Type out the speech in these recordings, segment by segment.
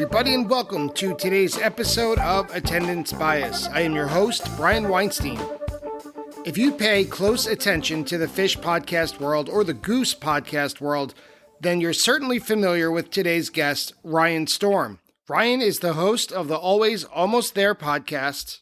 everybody, and welcome to today's episode of Attendance Bias. I am your host, Brian Weinstein. If you pay close attention to the Phish podcast world or the Goose podcast world, then you're certainly familiar with today's guest, Ryan Storm. Ryan is the host of the Always Almost There podcast,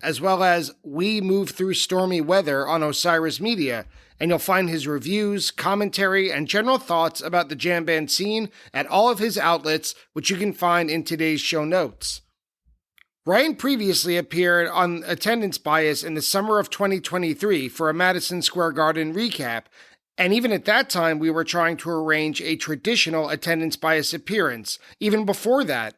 as well as We Move Through Stormy Weather on Osiris Media, and you'll find his reviews, commentary, and general thoughts about the jam band scene at all of his outlets, which you can find in today's show notes. Ryan previously appeared on Attendance Bias in the summer of 2023 for a Madison Square Garden recap, and even at that time we were trying to arrange a traditional Attendance Bias appearance, even before that.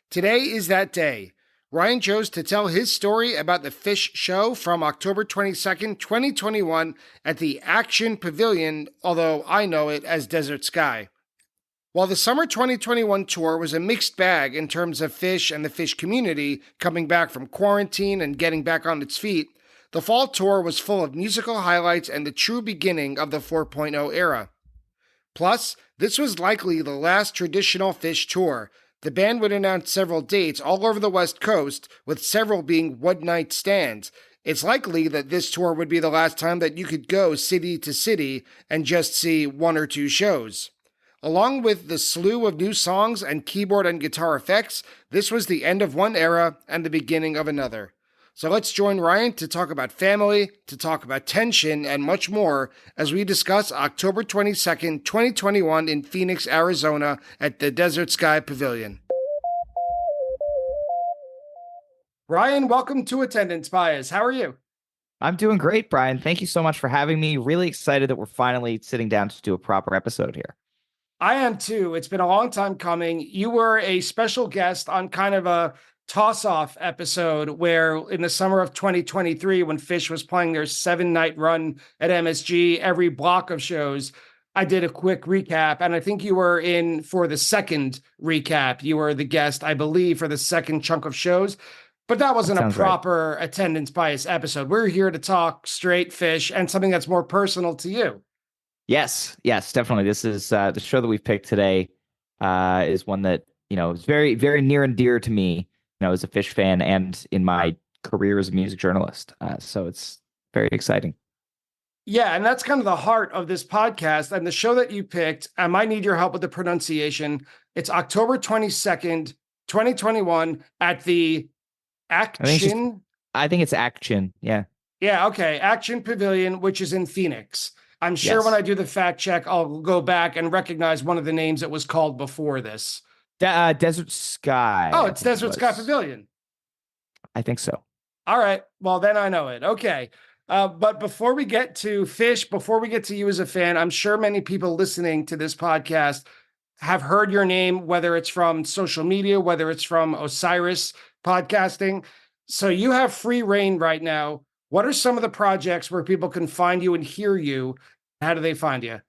Today is that day. Ryan chose to tell his story about the Phish show from October 22nd, 2021 at the Action Pavilion, although I know it as Desert Sky. While the summer 2021 tour was a mixed bag in terms of Phish and the Phish community coming back from quarantine and getting back on its feet, the fall tour was full of musical highlights and the true beginning of the 4.0 era. Plus, this was likely the last traditional Phish tour. The band would announce several dates all over the West Coast, with several being one-night stands. It's likely that this tour would be the last time that you could go city to city and just see one or two shows. Along with the slew of new songs and keyboard and guitar effects, this was the end of one era and the beginning of another. So let's join Ryan to talk about family, to talk about tension, and much more as we discuss October 22nd, 2021 in Phoenix, Arizona at the Desert Sky Pavilion. Ryan, welcome to Attendance Bias. How are you? I'm doing great, Brian. Thank you so much for having me. Really excited that we're finally sitting down to do a proper episode here. I am too. It's been a long time coming. You were a special guest on kind of a toss-off episode where in the summer of 2023, when Phish was playing their 7-night run at MSG, every block of shows, I did a quick recap, and I think you were in for the second recap. You were the guest, I believe, for the second chunk of shows, but that wasn't a proper Attendance Bias episode. We're here to talk straight Phish and something that's more personal to you. Yes, definitely. This is the show that we've picked today is one that, is very, very near and dear to me, as a Phish fan and in my career as a music journalist. So it's very exciting. Yeah, and that's kind of the heart of this podcast. And the show that you picked, I might need your help with the pronunciation. It's October 22nd, 2021 at the Action. I think it's Action. Yeah. Yeah. Okay. Action Pavilion, which is in Phoenix. I'm sure when I do the fact check, I'll go back and recognize one of the names that was called before this. Desert Sky. Oh, it's Desert Sky Pavilion. I think so. All right. Well, then I know it. Okay. But before we get to Phish, before we get to you as a fan, I'm sure many people listening to this podcast have heard your name, whether it's from social media, whether it's from Osiris podcasting. So you have free reign right now. What are some of the projects where people can find you and hear you? How do they find you?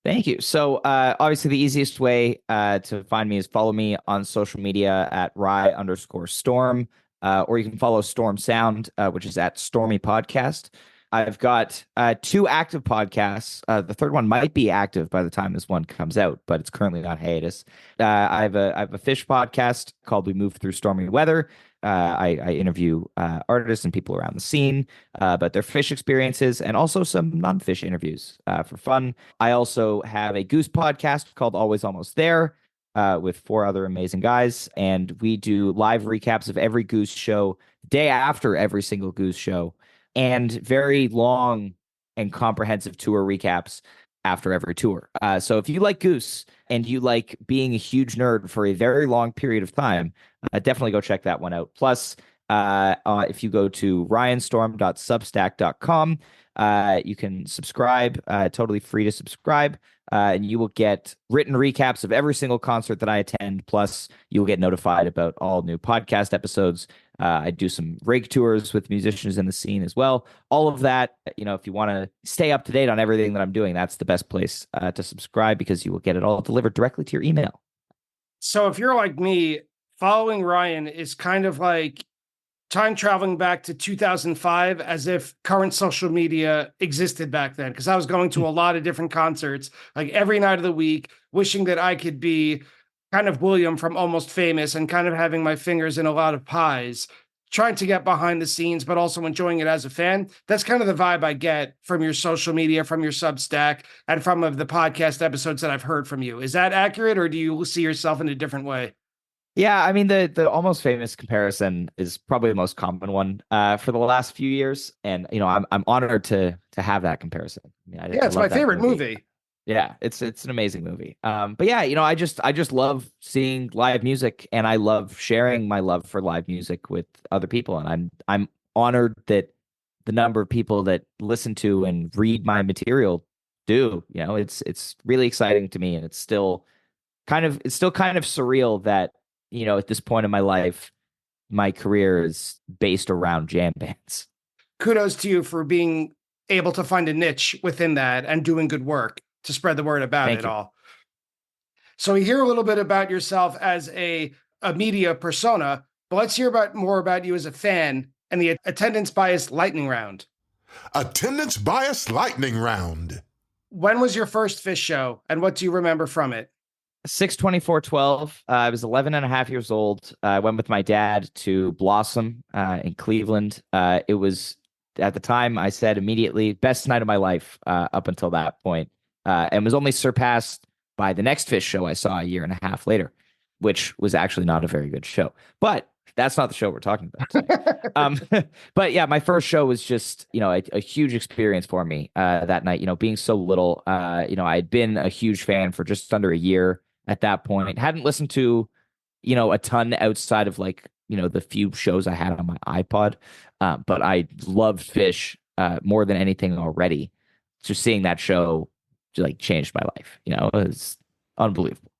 Thank you. So obviously the easiest way to find me is follow me on social media at Rye_Storm, or you can follow Storm Sound, which is at Stormy Podcast. I've got 2 active podcasts. The third one might be active by the time this one comes out, but it's currently on hiatus. I have a Phish podcast called We Move Through Stormy Weather. I interview artists and people around the scene about their Phish experiences and also some non-Phish interviews for fun. I also have a Goose podcast called Always Almost There with 4 other amazing guys. And we do live recaps of every Goose show day after every single Goose show and very long and comprehensive tour recaps after every tour. So if you like Goose and you like being a huge nerd for a very long period of time, definitely go check that one out. Plus, if you go to ryanstorm.substack.com, you can subscribe, totally free to subscribe, and you will get written recaps of every single concert that I attend. Plus, you will get notified about all new podcast episodes. I do some rig tours with musicians in the scene as well. All of that, if you want to stay up to date on everything that I'm doing, that's the best place to subscribe because you will get it all delivered directly to your email. So if you're like me, following Ryan is kind of like time traveling back to 2005 as if current social media existed back then. Because I was going to a lot of different concerts, like every night of the week, wishing that I could be kind of William from Almost Famous and kind of having my fingers in a lot of pies, trying to get behind the scenes, but also enjoying it as a fan. That's kind of the vibe I get from your social media, from your Substack, and from the podcast episodes that I've heard from you. Is that accurate, or do you see yourself in a different way? Yeah, I mean the Almost Famous comparison is probably the most common one for the last few years, and I'm honored to have that comparison. I mean, Yeah, I it's my love that favorite movie. movie. Yeah, it's an amazing movie. But yeah, I just love seeing live music, and I love sharing my love for live music with other people, and I'm honored that the number of people that listen to and read my material do. It's really exciting to me, and it's still kind of surreal that at this point in my life, my career is based around jam bands. Kudos to you for being able to find a niche within that and doing good work to spread the word about Thank it you. all. So we hear a little bit about yourself as a media persona, but let's hear more about you as a fan and the attendance bias lightning round. Attendance bias lightning round. When was your first Phish show, and what do you remember from it? 6/24/12. I was 11 and a half years old. I went with my dad to Blossom in Cleveland. It was, at the time, I said immediately, best night of my life up until that point, and was only surpassed by the next Phish show I saw a year and a half later, which was actually not a very good show. But that's not the show we're talking about today. But yeah, my first show was just, a huge experience for me that night, being so little. I'd been a huge fan for just under a year at that point. Hadn't listened to, a ton outside of the few shows I had on my iPod. But I loved Phish more than anything already. Just seeing that show changed my life. It was unbelievable.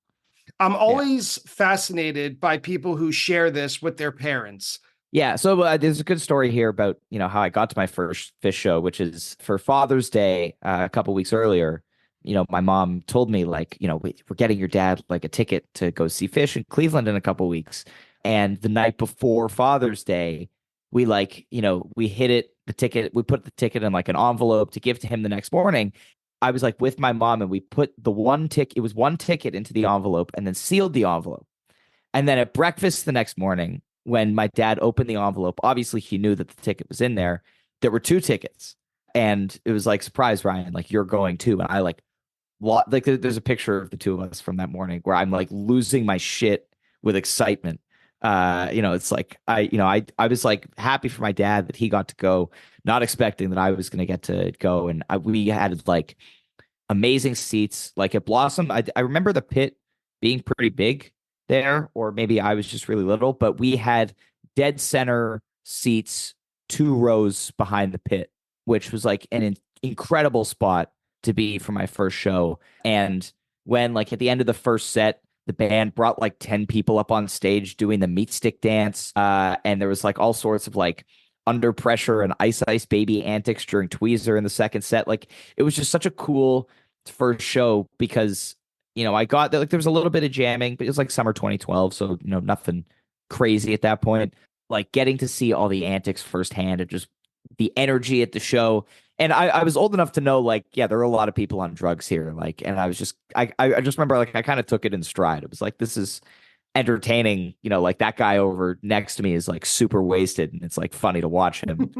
I'm always fascinated by people who share this with their parents. Yeah, so there's a good story here about how I got to my first Phish show, which is for Father's Day a couple weeks earlier. My mom told me we're getting your dad a ticket to go see Phish in Cleveland in a couple weeks. And the night before Father's Day, we we hid it, the ticket, we put the ticket in an envelope to give to him the next morning. I was with my mom, and we put the one ticket, it was one ticket, into the envelope and then sealed the envelope. And then at breakfast the next morning, when my dad opened the envelope, obviously he knew that the ticket was in there. There were two tickets. And it was surprise, Ryan, you're going too. And I there's a picture of the two of us from that morning where I'm losing my shit with excitement. It's I was happy for my dad that he got to go, not expecting that I was going to get to go. And we had amazing seats. At Blossom, I remember the pit being pretty big there, or maybe I was just really little, but we had dead center seats, 2 rows behind the pit, which was an incredible spot to be for my first show. And when at the end of the first set, the band brought 10 people up on stage doing the meat stick dance, and there was all sorts of under pressure and ice baby antics during Tweezer in the second set. It was just such a cool first show because I got there was a little bit of jamming, but it was summer 2012, so nothing crazy at that point. Getting to see all the antics firsthand and just the energy at the show. And I was old enough to know, there are a lot of people on drugs here. And I was just, I just remember, I kind of took it in stride. It was this is entertaining. That guy over next to me is super wasted, and it's funny to watch him,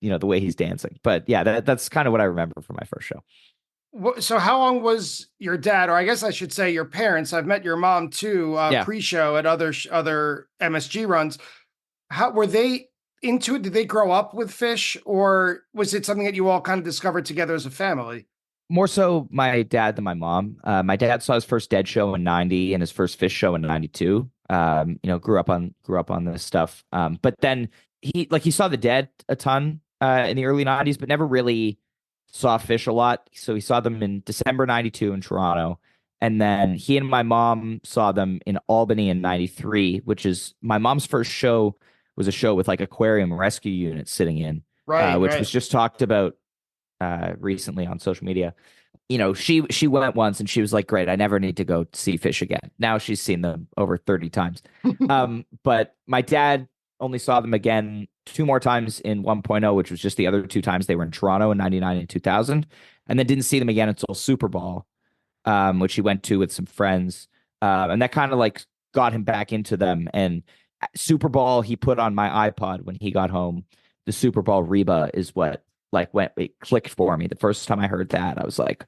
the way he's dancing. But yeah, that's kind of what I remember from my first show. So how long was your dad, or I guess I should say your parents? I've met your mom too, pre-show at other MSG runs. How were they into it? Did they grow up with Phish, or was it something that you all kind of discovered together as a family? More so my dad than my mom. My dad saw his first Dead show in '90 and his first Phish show in '92. Grew up on this stuff. But then he saw the Dead a ton in the early '90s, but never really saw Phish a lot. So he saw them in December '92 in Toronto. And then he and my mom saw them in Albany in '93, which is my mom's first show. Was a show with aquarium rescue units sitting in, which was just talked about recently on social media. She went once and she was like, great, I never need to go see Phish again. Now she's seen them over 30 times. But my dad only saw them again 2 more times in 1.0, which was just the other 2 times they were in Toronto in '99 and 2000, and then didn't see them again until Super Bowl, which he went to with some friends. And that kind of like got him back into them. And Super Bowl, he put on my iPod when he got home. The Super Bowl Reba is what like it clicked for me. The first time I heard that, I was like,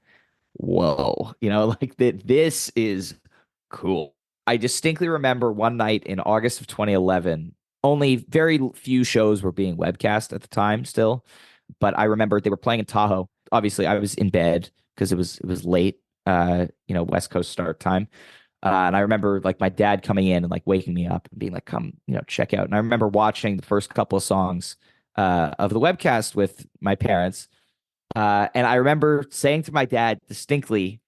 whoa, like this is cool. I distinctly remember one night in August of 2011, only very few shows were being webcast at the time still, but I remember they were playing in Tahoe. Obviously, I was in bed because it was late, West Coast start time. And I remember like my dad coming in and like waking me up and being like, come, check out. And I remember watching the first couple of songs of the webcast with my parents. And I remember saying to my dad distinctly,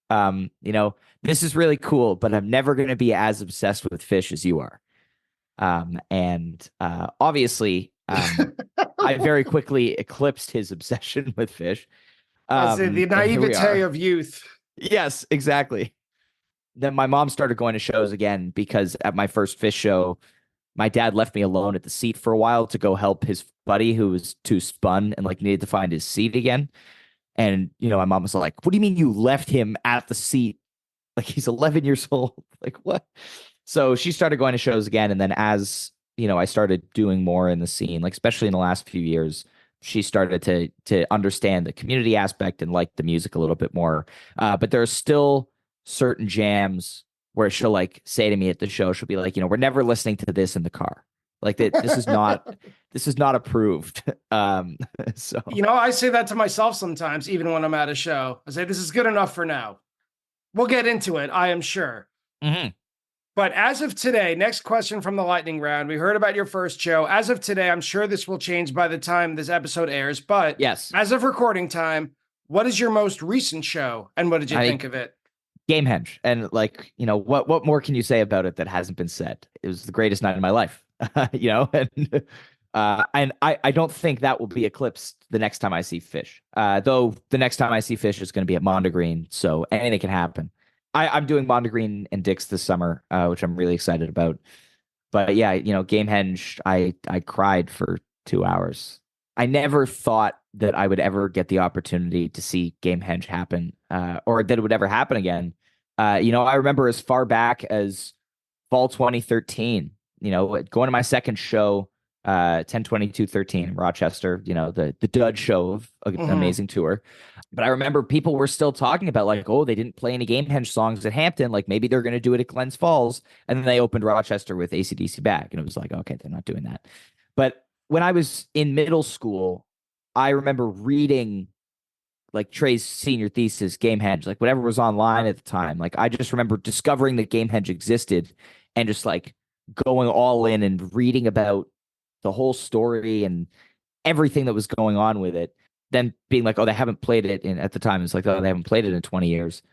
this is really cool, but I'm never going to be as obsessed with Phish as you are. And obviously, I very quickly eclipsed his obsession with Phish. The naivete of youth. Yes, exactly. Then my mom started going to shows again because at my first Phish show, my dad left me alone at the seat for a while to go help his buddy who was too spun and like needed to find his seat again. And, my mom was like, what do you mean you left him at the seat? Like he's 11 years old. Like what? So she started going to shows again. And then as, I started doing more in the scene, like especially in the last few years, she started to understand the community aspect and like the music a little bit more. But there are still certain jams where she'll like say to me at the show, she'll be like, we're never listening to this in the car. Like this is not approved. So I say that to myself sometimes, even when I'm at a show. I say, this is good enough for now. We'll get into it, I am sure. Mm-hmm. But as of today, next question from the lightning round. We heard about your first show. As of today, I'm sure this will change by the time this episode airs. But yes, as of recording time, what is your most recent show, and what did you think of it? Gamehenge. And like, what more can you say about it that hasn't been said? It was the greatest night of my life. And I don't think that will be eclipsed the next time I see Phish. Though the next time I see Phish is going to be at Mondegreen, so anything can happen. I'm doing Mondegreen and Dick's this summer, which I'm really excited about. But yeah, Gamehenge, I cried for 2 hours. I never thought that I would ever get the opportunity to see Gamehenge happen, or that it would ever happen again. I remember as far back as fall 2013, going to my second show, 10/22/13 in Rochester, the dud show of an amazing tour. But I remember people were still talking about like, oh, they didn't play any Gamehenge songs at Hampton. Like maybe they're going to do it at Glens Falls. And then they opened Rochester with AC/DC Back. And it was like, okay, they're not doing that. But when I was in middle school, I remember reading like Trey's senior thesis, Gamehenge, like whatever was online at the time. Like I just remember discovering that Gamehenge existed and just like going all in and reading about the whole story and everything that was going on with it. Then being like, oh, they haven't played it at the time. It's like, oh, they haven't played it in 20 years.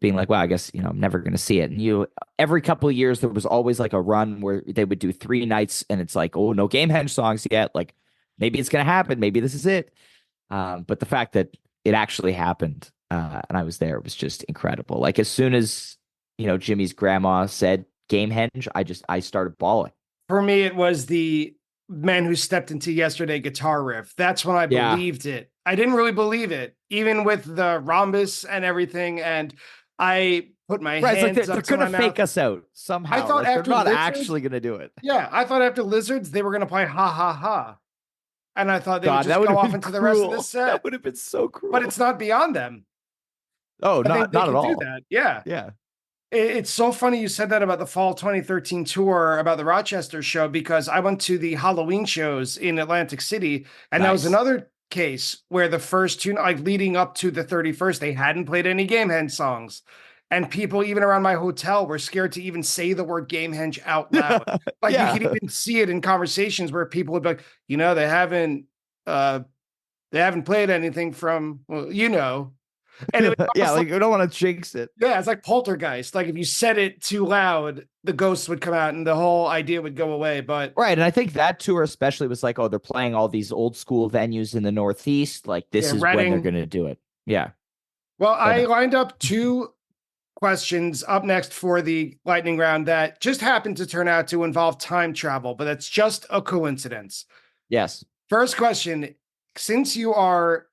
Being like, wow, I guess, I'm never going to see it. And every couple of years, there was always like a run where they would do 3 nights and it's like, oh, no Gamehenge songs yet. Like maybe it's going to happen. Maybe this is it. But the fact that it actually happened and I was there, it was just incredible. Like as soon as, Jimmy's grandma said Gamehenge, I started bawling. For me, it was the Man Who Stepped Into Yesterday guitar riff. That's when I believed it. I didn't really believe it, even with the rhombus and everything. And I put my hands like they're up to my gonna fake us out somehow. I thought like after they're not Lizards, actually gonna do it. Yeah, I thought after Lizards they were gonna play Ha Ha Ha, and I thought they would just that go off into the rest of the set. That would have been so cruel. But it's not beyond them. Oh, not at all. Do that. Yeah, yeah. It's so funny you said that about the fall 2013 tour, about the Rochester show, because I went to the Halloween shows in Atlantic City, and that was another case where the first 2, like leading up to the 31st, they hadn't played any Gamehenge songs. And people, even around my hotel, were scared to even say the word Gamehenge out loud. Like you could even see it in conversations where people would be like, they haven't played anything from, And it like you don't want to jinx it. Yeah, it's like Poltergeist. Like if you said it too loud, the ghosts would come out and the whole idea would go away. But right, and I think that tour especially was like, oh, they're playing all these old school venues in the Northeast. Like this is Reading. When they're going to do it. Yeah. Well, I lined up 2 questions up next for the lightning round that just happened to turn out to involve time travel, but that's just a coincidence. Yes. First question: since you are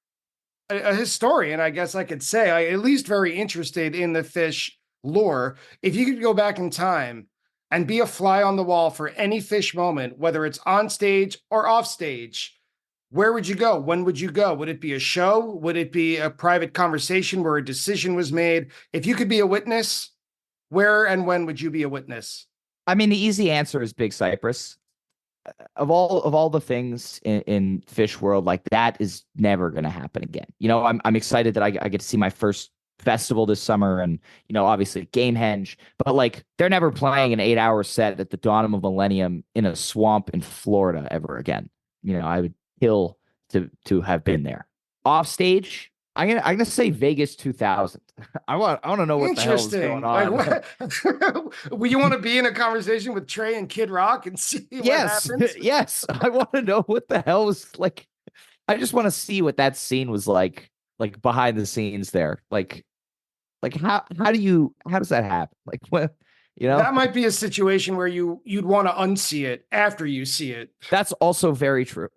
a historian, I guess I could say, at least very interested in the Phish lore. If you could go back in time and be a fly on the wall for any Phish moment, whether it's on stage or off stage, where would you go? When would you go? Would it be a show? Would it be a private conversation where a decision was made? If you could be a witness, where and when would you be a witness? I mean, the easy answer is Big Cypress. Of all the things in Phish world, like that is never going to happen again. I'm excited that I get to see my first festival this summer, and obviously Gamehenge, but like they're never playing an 8-hour set at the dawn of a millennium in a swamp in Florida ever again. I would kill to have been there. Off stage, I'm gonna say Vegas 2000. I want to know what the hell is going on. Like, you want to be in a conversation with Trey and Kid Rock and see what happens? Yes. I want to know what the hell was like. I just want to see what that scene was like behind the scenes there. Like how does that happen? Like what, That might be a situation where you'd want to unsee it after you see it. That's also very true.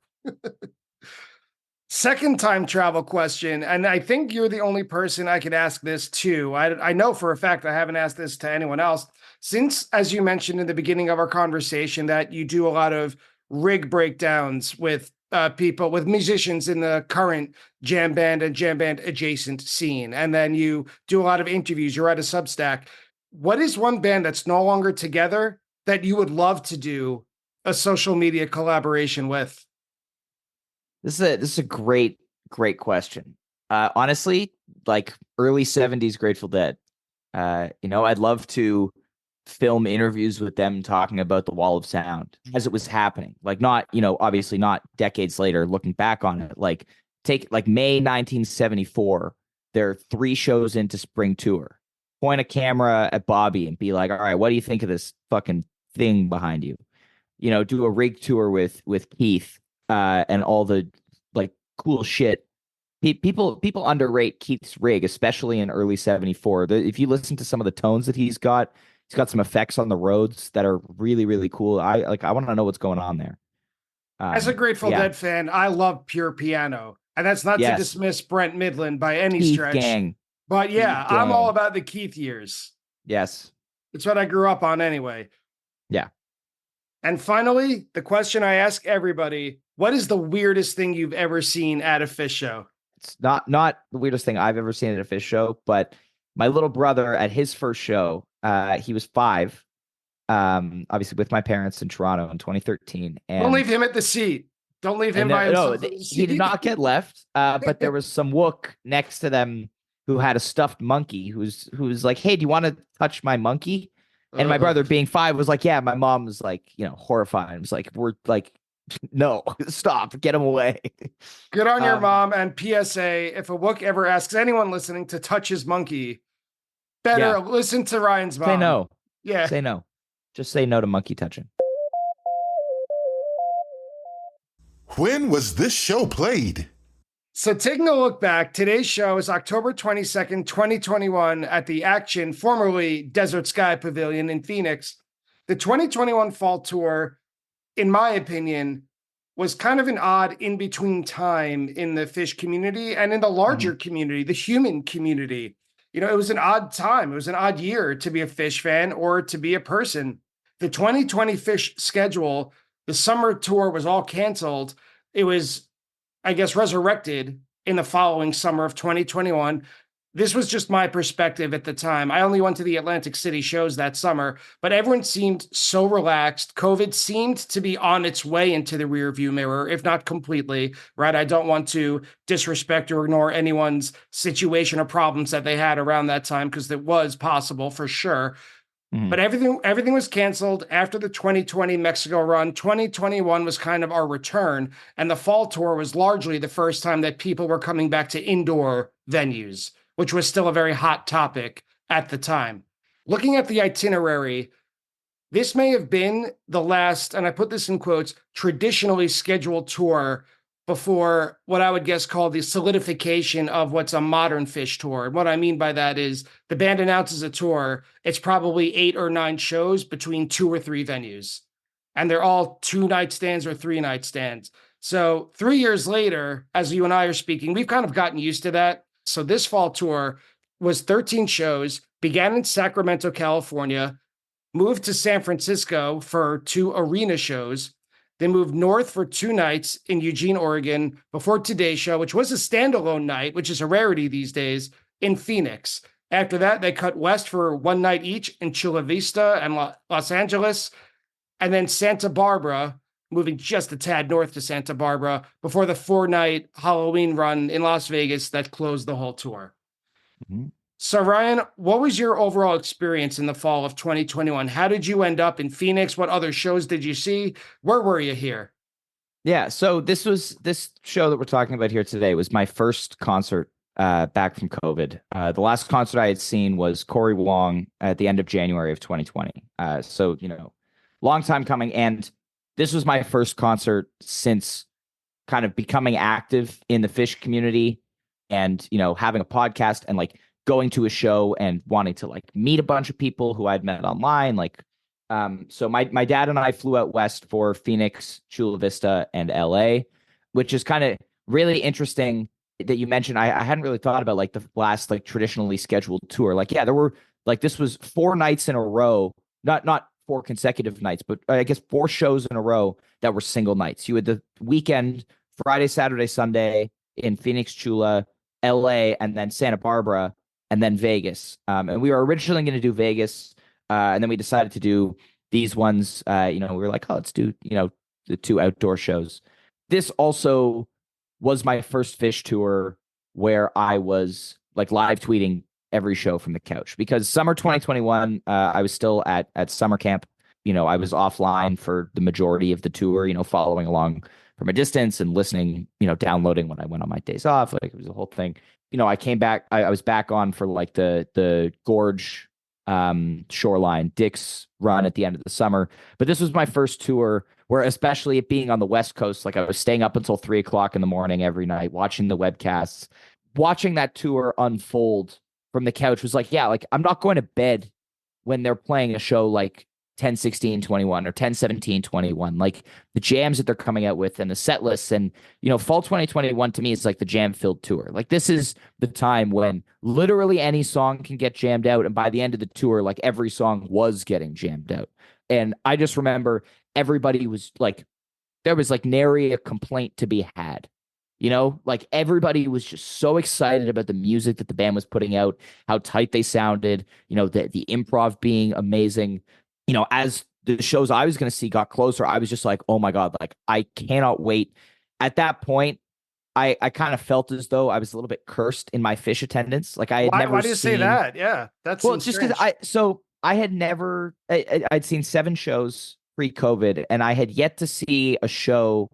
Second time travel question, and I think you're the only person I could ask this to. I know for a fact I haven't asked this to anyone else. Since, as you mentioned in the beginning of our conversation, that you do a lot of rig breakdowns with people, with musicians in the current jam band and jam band adjacent scene, and then you do a lot of interviews, you're at a Substack. What is one band that's no longer together that you would love to do a social media collaboration with? This is a great question. Honestly, like early 70s Grateful Dead. I'd love to film interviews with them talking about the Wall of Sound as it was happening. Like not, obviously not decades later looking back on it. Like take like May 1974, there are 3 shows into spring tour. Point a camera at Bobby and be like, all right, what do you think of this fucking thing behind you? Do a rig tour with Keith. And all the like cool shit. People underrate Keith's rig, especially in early 74. If you listen to some of the tones that he's got some effects on the Rhodes that are really, really cool. I want to know what's going on there. As a Grateful Dead fan, I love pure piano. And that's not to dismiss Brent Midland by any Keith stretch. Gang. But yeah, I'm all about the Keith years. Yes. It's what I grew up on anyway. Yeah. And finally, the question I ask everybody, what is the weirdest thing you've ever seen at a Phish show? It's not the weirdest thing I've ever seen at a Phish show, but my little brother at his first show, he was 5, obviously with my parents in Toronto in 2013. And don't leave him at the seat. Don't leave him by himself. No, he did not get left, but there was some wook next to them who had a stuffed monkey who's like, hey, do you want to touch my monkey? And my brother, being 5, was like, yeah. My mom was like, horrified. It was like, we're like, no, stop, get him away. Good on your mom. And PSA, if a wook ever asks anyone listening to touch his monkey, better listen to Ryan's mom. Say no. Yeah. Say no. Just say no to monkey touching. When was this show played? So taking a look back, today's show is October 22nd, 2021 at the Action, formerly Desert Sky Pavilion in Phoenix. The 2021 fall tour, in my opinion, was kind of an odd in-between time in the Phish community and in the larger community, the human community. It was an odd time. It was an odd year to be a Phish fan or to be a person. The 2020 Phish schedule, the summer tour was all canceled. It was, I guess, resurrected in the following summer of 2021. This was just my perspective at the time. I only went to the Atlantic City shows that summer, but everyone seemed so relaxed. COVID seemed to be on its way into the rearview mirror, if not completely, right? I don't want to disrespect or ignore anyone's situation or problems that they had around that time, because it was possible for sure. But everything was canceled after the 2020 Mexico run. 2021 was kind of our return, and the fall tour was largely the first time that people were coming back to indoor venues, which was still a very hot topic at the time. Looking at the itinerary, this may have been the last, and I put this in quotes, traditionally scheduled tour before what I would guess called the solidification of what's a modern Phish tour. And what I mean by that is the band announces a tour. It's probably 8 or 9 shows between 2 or 3 venues. And they're all 2-night stands or 3-night stands. So 3 years later, as you and I are speaking, we've kind of gotten used to that. So this fall tour was 13 shows, began in Sacramento, California, moved to San Francisco for 2 arena shows, then moved north for 2 nights in Eugene, Oregon, before today's show, which was a standalone night, which is a rarity these days, in Phoenix. After that, they cut west for 1 night each in Chula Vista and Los Angeles, and then Santa Barbara, moving just a tad north to Santa Barbara before the 4-night Halloween run in Las Vegas that closed the whole tour. Mm-hmm. So, Ryan, what was your overall experience in the fall of 2021? How did you end up in Phoenix? What other shows did you see? Where were you here? Yeah, so this show that we're talking about here today was my first concert back from COVID. The last concert I had seen was Corey Wong at the end of January of 2020. So, long time coming. And this was my first concert since kind of becoming active in the Phish community and, having a podcast and like going to a show and wanting to like meet a bunch of people who I'd met online. So my dad and I flew out west for Phoenix, Chula Vista, and LA, which is kind of really interesting that you mentioned. I hadn't really thought about like the last like traditionally scheduled tour. Like, yeah, there were like, this was 4 nights in a row, not 4 consecutive nights, but I guess 4 shows in a row that were single nights. You had the weekend, Friday, Saturday, Sunday in Phoenix, Chula, LA, and then Santa Barbara, and then Vegas. And we were originally going to do Vegas, and then we decided to do these ones. We were like, oh, let's do, the 2 outdoor shows. This also was my first Phish tour where I was like live tweeting every show from the couch, because summer 2021, I was still at summer camp. I was offline for the majority of the tour, following along from a distance and listening, downloading when I went on my days off. Like, it was a whole thing. I came back, I was back on for like the Gorge, Shoreline, Dick's run at the end of the summer. But this was my first tour where, especially it being on the West Coast, like I was staying up until 3:00 in the morning every night, watching the webcasts, watching that tour unfold from the couch was like, yeah, like I'm not going to bed when they're playing a show like 10-16-21 or 10-17-21, like the jams that they're coming out with and the set lists. And, fall 2021 to me is like the jam filled tour. Like, this is the time when literally any song can get jammed out. And by the end of the tour, like every song was getting jammed out. And I just remember everybody was like, there was like nary a complaint to be had. Like everybody was just so excited about the music that the band was putting out, how tight they sounded, the improv being amazing. As the shows I was going to see got closer, I was just like, oh my God, like I cannot wait. At that point, I kind of felt as though I was a little bit cursed in my Phish attendance. Like, I had never Why do you say that? Yeah, that's well, just because I had never, I'd seen 7 shows pre-COVID, and I had yet to see a show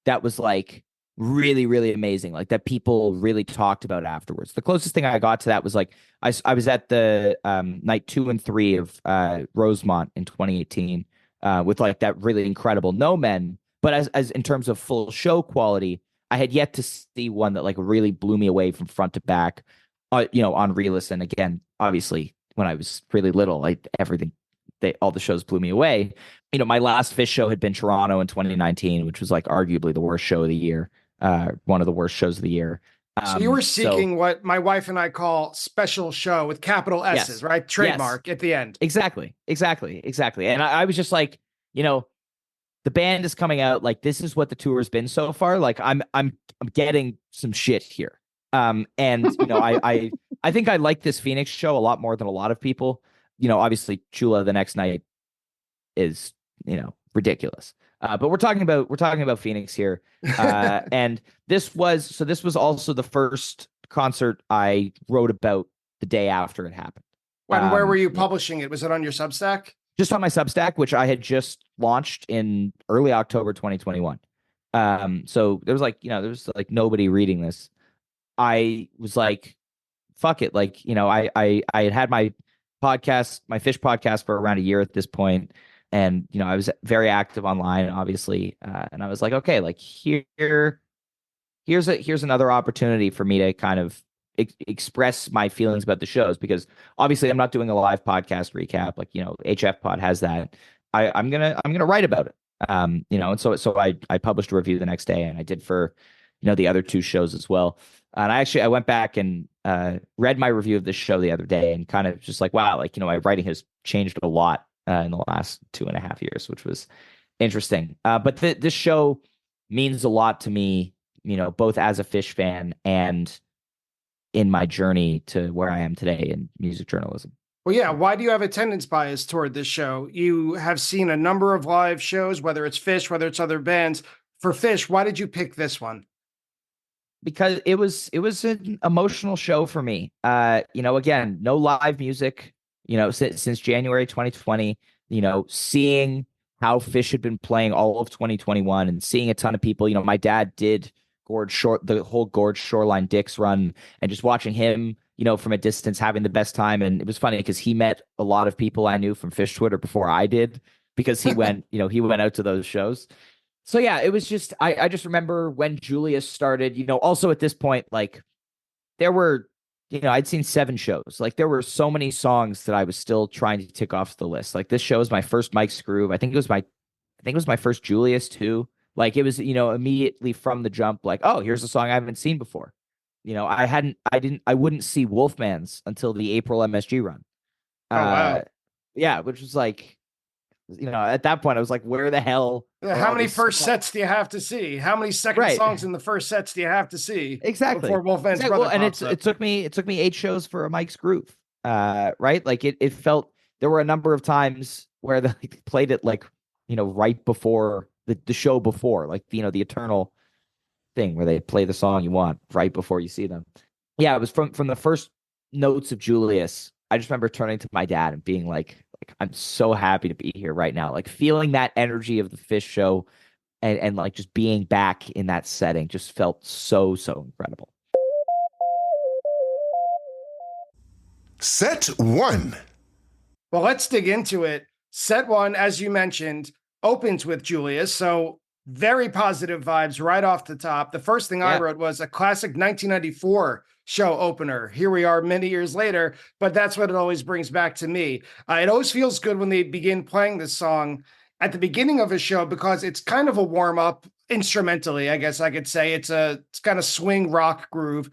that was like really, really amazing, like that people really talked about afterwards. The closest thing I got to that was like I was at the night 2 and 3 of Rosemont in 2018 with like that really incredible No Men. But as in terms of full show quality, I had yet to see one that like really blew me away from front to back. On re-listen again, obviously when I was really little, all the shows blew me away. My last Phish show had been Toronto in 2019, which was like arguably the worst show of the year. One of the worst shows of the year. So you were seeking what my wife and I call special show with capital S's, yes, right? Trademark at the end. Exactly. And I was just like, the band is coming out. Like, this is what the tour has been so far. Like, I'm getting some shit here. And I think I like this Phoenix show a lot more than a lot of people. Obviously Chula the next night is, ridiculous. But we're talking about Phoenix here. And this was also the first concert I wrote about the day after it happened. And where were you publishing it? Was it on your Substack? Just on my Substack, which I had just launched in early October 2021. So there was like nobody reading this. I was like, fuck it. Like, I had my podcast, my Phish podcast, for around a year at this point. And, I was very active online, obviously. And I was like, okay, like here's another opportunity for me to kind of express my feelings about the shows, because obviously I'm not doing a live podcast recap. Like, HF Pod has that. I'm going to write about it. And so I published a review the next day, and I did for, the other 2 shows as well. And I went back and read my review of this show the other day and kind of just like, wow, like, my writing has changed a lot in the last 2.5 years, which was interesting. But this show means a lot to me, both as a Phish fan and in my journey to where I am today in music journalism. Well, yeah. Why do you have attendance bias toward this show? You have seen a number of live shows, whether it's Phish, whether it's other bands. For Phish, why did you pick this one? Because it was an emotional show for me. Again, no live music, since January 2020, seeing how Phish had been playing all of 2021 and seeing a ton of people, my dad did the whole Gorge Shoreline Dicks run, and just watching him, from a distance having the best time. And it was funny because he met a lot of people I knew from Phish Twitter before I did, because he went, he went out to those shows. So yeah, it was just, I just remember when Julius started, also at this point, like there were, I'd seen 7 shows. Like there were so many songs that I was still trying to tick off the list. Like this show was my first Mike's Groove. I think it was my first Julius too. Like it was, immediately from the jump, like, oh, here's a song I haven't seen before. I wouldn't see Wolfman's until the April MSG run. Oh, wow. Yeah, which was like, at that point I was like, where the hell? How many first sets do you have to see? How many second songs in the first sets do you have to see? Exactly. Before Wolfman's brother and pops up? it took me 8 shows for a Mike's Groove. Right? Like it felt, there were a number of times where they played it like, right before the show before, like, the eternal thing where they play the song you want right before you see them. Yeah, it was from the first notes of Julius. I just remember turning to my dad and being like, I'm so happy to be here right now. Like feeling that energy of the Phish show and like just being back in that setting just felt so incredible. Set 1. Well, let's dig into it. Set 1, as you mentioned, opens with Julius. So very positive vibes right off the top. The first thing I wrote was a classic 1994 show opener. Here we are many years later, but that's what it always brings back to me. It always feels good when they begin playing this song at the beginning of a show, because it's kind of a warm up instrumentally, I guess I could say. It's kind of swing rock groove,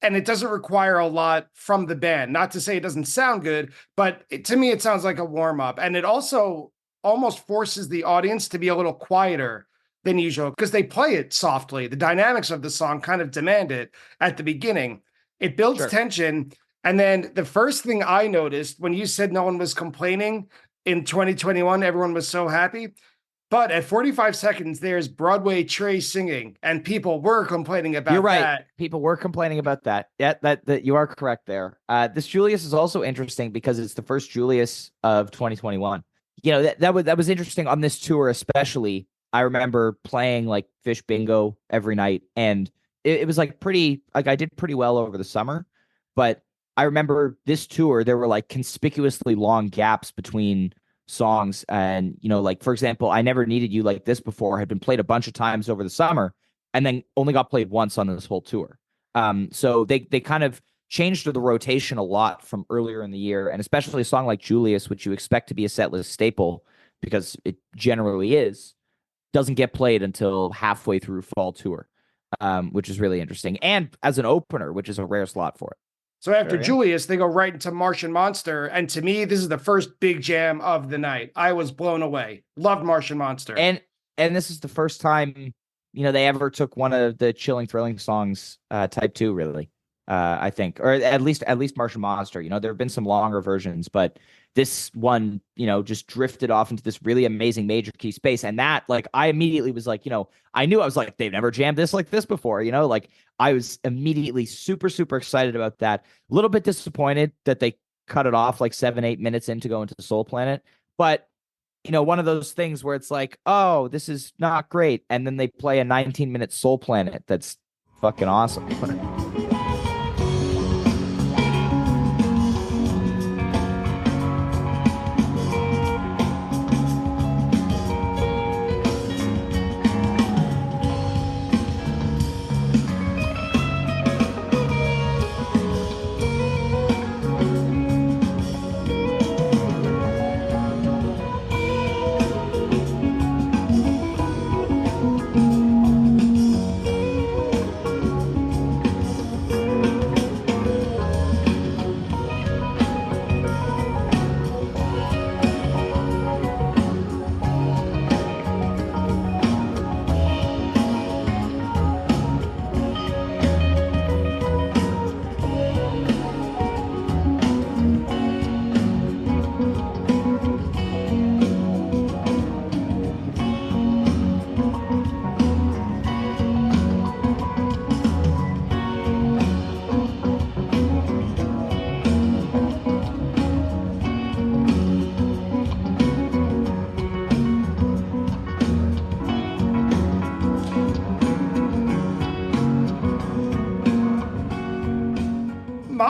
and it doesn't require a lot from the band. Not to say it doesn't sound good, but to me, it sounds like a warm up. And it also almost forces the audience to be a little quieter than usual, because they play it softly. The dynamics of the song kind of demand it at the beginning. It builds tension. And then the first thing I noticed when you said no one was complaining in 2021, everyone was so happy. But at 45 seconds, there's Broadway Trey singing, and people were complaining about that. You're right. People were complaining about that. Yeah, that you are correct there. This Julius is also interesting because it's the first Julius of 2021. That was interesting on this tour, especially. I remember playing like Phish bingo every night, and it was like I did pretty well over the summer, but I remember this tour, there were like conspicuously long gaps between songs. And, like, for example, I Never Needed You Like This Before had been played a bunch of times over the summer and then only got played once on this whole tour. So they kind of changed the rotation a lot from earlier in the year, and especially a song like Julius, which you expect to be a setlist staple because it generally is, doesn't get played until halfway through fall tour, which is really interesting. And as an opener, which is a rare slot for it. So after Julius, they go right into Martian Monster. And to me, this is the first big jam of the night. I was blown away. Loved Martian Monster. And this is the first time, they ever took one of the chilling, thrilling songs, type 2, really. I think, or at least Martian Monster. There have been some longer versions, but this one, just drifted off into this really amazing major key space. And that, like, I immediately was like, I knew, I was like, they've never jammed this like this before, like I was immediately super, super excited about that. A little bit disappointed that they cut it off like 7-8 minutes in to go into Soul Planet. But, one of those things where it's like, oh, this is not great. And then they play a 19-minute Soul Planet that's fucking awesome.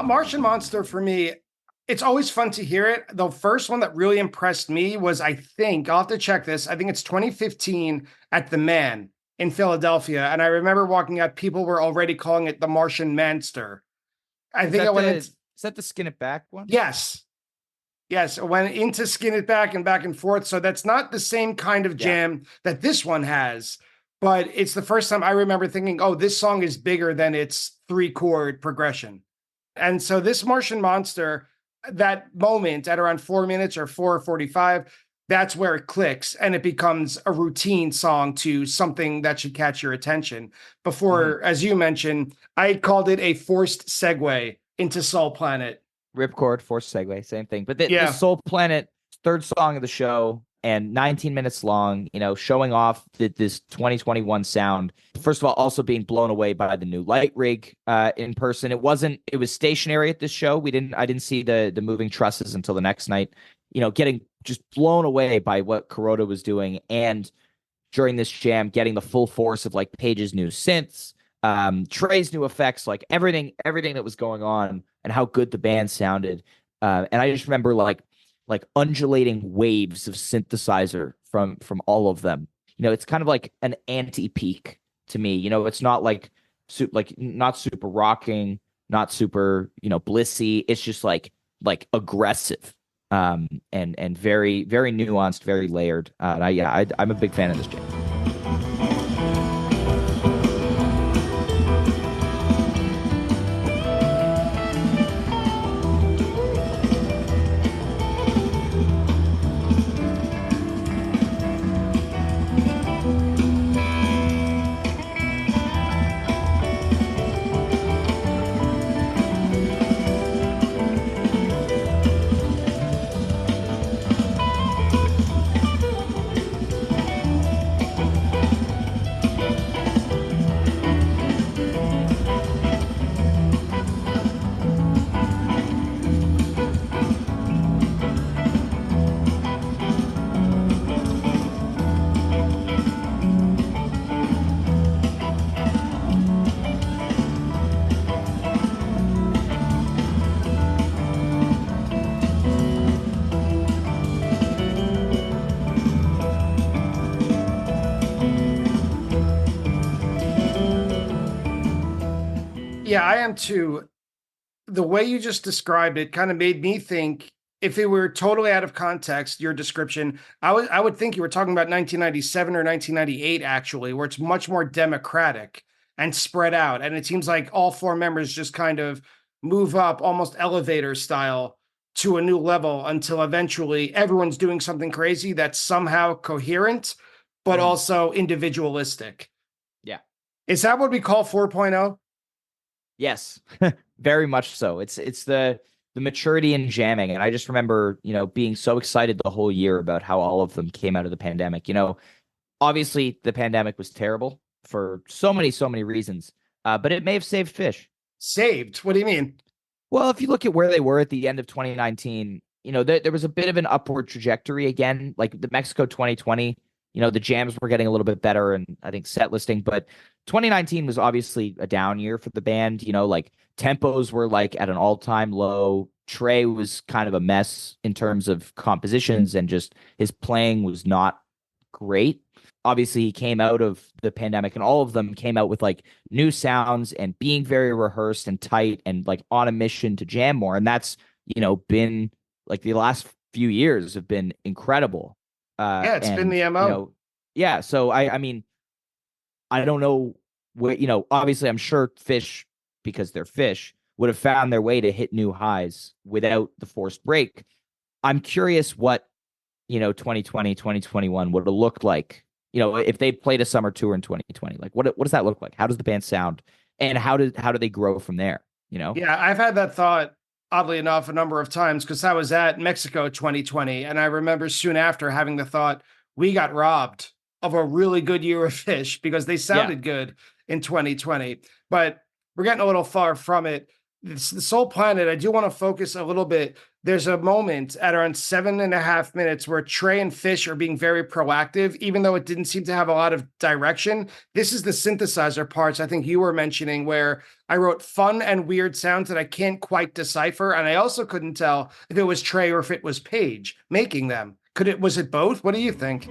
Martian Monster for me, it's always fun to hear it. The first one that really impressed me was, I think, I'll have to check this. I think it's 2015 at the Man in Philadelphia. And I remember walking out, people were already calling it the Martian Manster. I think I went into, is that the Skin It Back one? yes. Yes, I went into Skin It Back and forth. So that's not the same kind of jam that this one has. But it's the first time I remember thinking, oh, this song is bigger than its 3-chord progression. And so this Martian Monster, that moment at around 4 minutes or 4:45, that's where it clicks and it becomes a routine song to something that should catch your attention. Before, as you mentioned, I called it a forced segue into Soul Planet. Ripcord, forced segue, same thing. But the Soul Planet, third song of the show, and 19 minutes long, showing off this 2021 sound. First of all, also being blown away by the new light rig in person. It was stationary at this show. I didn't see the moving trusses until the next night. Getting just blown away by what Kuroda was doing. And during this jam, getting the full force of like Page's new synths, Trey's new effects, like everything that was going on and how good the band sounded. And I just remember like undulating waves of synthesizer from all of them. It's kind of like an anti-peak to me. It's not not super rocking, not super, blissy. It's just like aggressive, and very, very nuanced, very layered. I'm a big fan of this jam. Yeah, I am too. The way you just described it kind of made me think, if it were totally out of context, your description, I would think you were talking about 1997 or 1998, actually, where it's much more democratic and spread out. And it seems like all 4 members just kind of move up almost elevator style to a new level until eventually everyone's doing something crazy that's somehow coherent, but also individualistic. Yeah. Is that what we call 4.0? Yes, very much so. It's the maturity in jamming. And I just remember, being so excited the whole year about how all of them came out of the pandemic. Obviously the pandemic was terrible for so many reasons, but it may have saved Phish. Saved? What do you mean? Well, if you look at where they were at the end of 2019, there was a bit of an upward trajectory again, like the Mexico 2020. The jams were getting a little bit better, and I think set listing, but 2019 was obviously a down year for the band. Like tempos were like at an all-time low. Trey was kind of a mess in terms of compositions, and just his playing was not great. Obviously, he came out of the pandemic, and all of them came out with like new sounds and being very rehearsed and tight and like on a mission to jam more. And that's, been like the last few years have been incredible. It's been the MO. So I mean, I don't know where, obviously I'm sure Phish, because they're Phish, would have found their way to hit new highs without the forced break. I'm curious what, 2020, 2021 would have looked like, if they played a summer tour in 2020. Like what does that look like? How does the band sound? And how do they grow from there? Yeah, I've had that thought, oddly enough, a number of times, because I was at Mexico 2020, and I remember soon after having the thought, we got robbed of a really good year of Phish because they sounded good in 2020. But we're getting a little far from it. It's the Soul Planet. I do want to focus a little bit. There's a moment at around 7.5 minutes where Trey and Phish are being very proactive, even though it didn't seem to have a lot of direction. This is the synthesizer parts I think you were mentioning, where I wrote fun and weird sounds that I can't quite decipher. And I also couldn't tell if it was Trey or if it was Paige making them. Was it both? What do you think?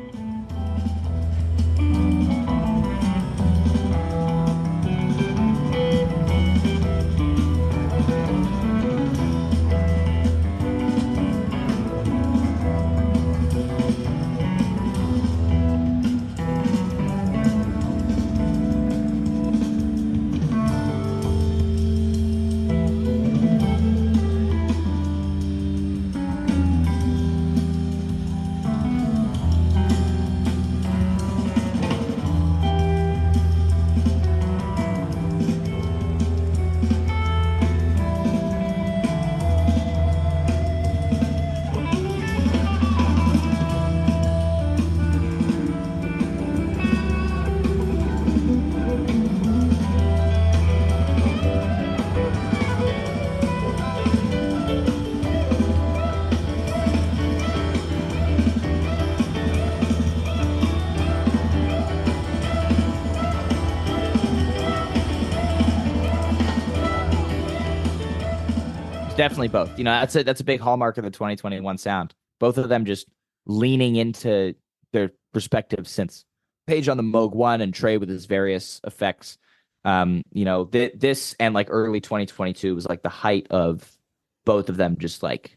Definitely both. That's a big hallmark of the 2021 sound. Both of them just leaning into their respective synths. Paige on the Moog 1 and Trey with his various effects. This and like early 2022 was like the height of both of them just like,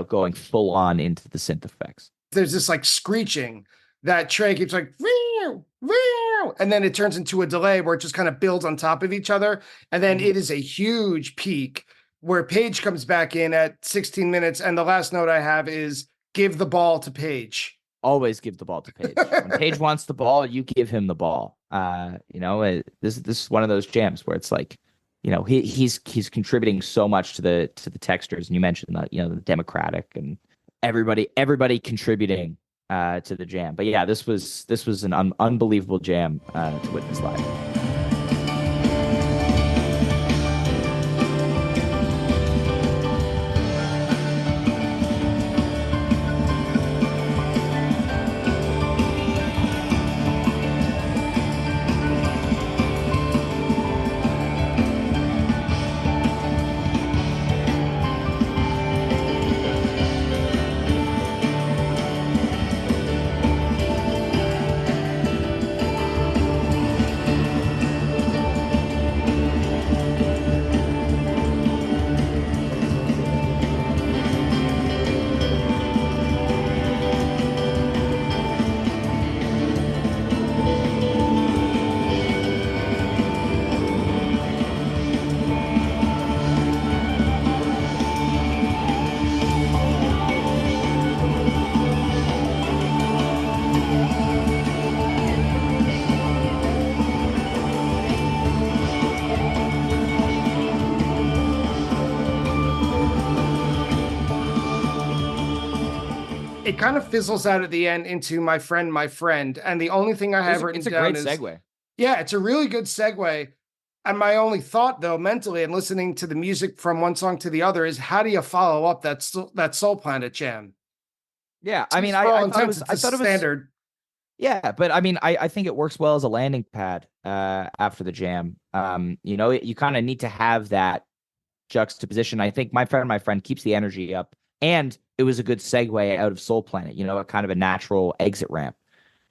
going full on into the synth effects. There's this like screeching that Trey keeps like, "Meow, meow," and then it turns into a delay where it just kind of builds on top of each other. And then it is a huge peak where Paige comes back in at 16 minutes. And the last note I have is give the ball to Paige. Always give the ball to Paige. When Paige wants the ball, you give him the ball. This is one of those jams where it's like, he's contributing so much to the textures. And you mentioned that, the Democratic and everybody contributing to the jam. But yeah, this was an unbelievable jam to witness live. It kind of fizzles out at the end into my friend. And the only thing I have written down is... It's a great segue. Yeah, it's a really good segue. And my only thought, though, mentally, and listening to the music from one song to the other, is how do you follow up that Soul Planet jam? Yeah, I mean, For all intents, I thought it was standard. Yeah, but I mean, I think it works well as a landing pad after the jam. You kind of need to have that juxtaposition. I think my friend keeps the energy up, and it was a good segue out of Soul Planet. A kind of a natural exit ramp.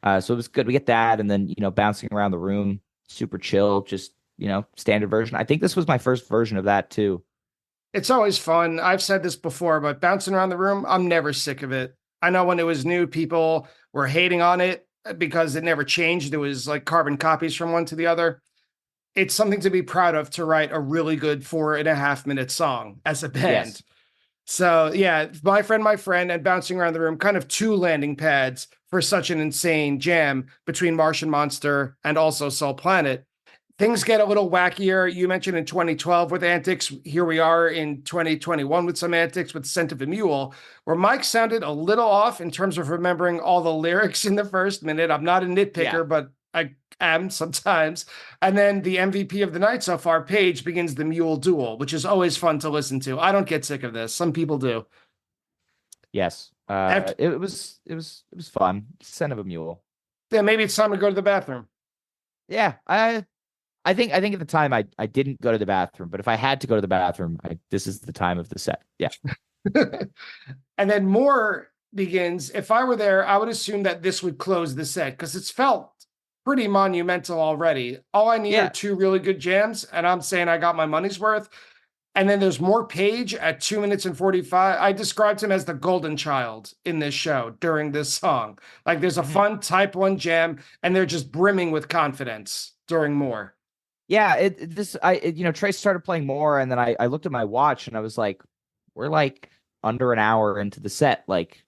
So it was good. We get that, and then bouncing around the room, super chill, just standard version. I think this was my first version of that too. It's always fun. I've said this before, but bouncing around the room, I'm never sick of it. I know when it was new, people were hating on it because it never changed. It was like carbon copies from one to the other. It's something to be proud of to write a really good 4.5-minute song as a band. Yes. So yeah, my friend, and bouncing around the room, kind of two landing pads for such an insane jam between Martian Monster and also Soul Planet. Things get a little wackier. You mentioned in 2012 with Antics. Here we are in 2021 with some Antics with Scent of a Mule, where Mike sounded a little off in terms of remembering all the lyrics in the first minute. I'm not a nitpicker, but am sometimes. And then the MVP of the night so far, Paige, begins the Mule Duel, which is always fun to listen to. I don't get sick of this. Some people do. Yes. After, It was fun. Son of a mule. yeah, maybe it's time to go to the bathroom. Yeah. I think at the time I didn't go to the bathroom, but if I had to go to the bathroom, this is the time of the set. Yeah. And then more begins. If I were there, I would assume that this would close the set because it's felt pretty monumental already. All I need are two really good jams, and I'm saying I got my money's worth. And then there's more Page at 2 minutes and 45. I described him as the golden child in this show during this song. Like there's a fun type 1 jam, and they're just brimming with confidence during more. Yeah, Trace started playing more, and then I looked at my watch and I was like, we're like under an hour into the set. Like,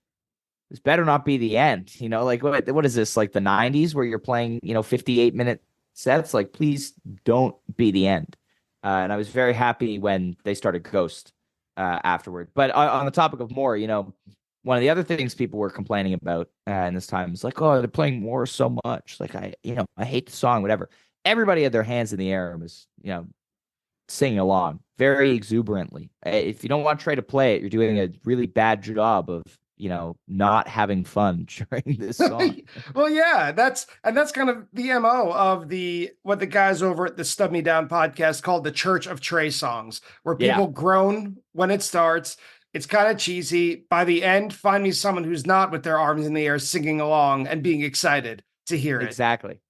this better not be the end. Like what is this, like the 90s where you're playing 58-minute sets? Like, please don't be the end. And I was very happy when they started Ghost afterward. But on the topic of more, one of the other things people were complaining about in this time is like, oh, they're playing more so much. Like I hate the song, whatever. Everybody had their hands in the air and was, singing along very exuberantly. If you don't want Trey to play it, you're doing a really bad job of, not having fun during this song. Well, yeah, that's kind of the MO of what the guys over at the Stub Me Down podcast called the Church of Trey songs, where people groan when it starts. It's kind of cheesy. By the end, find me someone who's not with their arms in the air singing along and being excited to hear it. Exactly.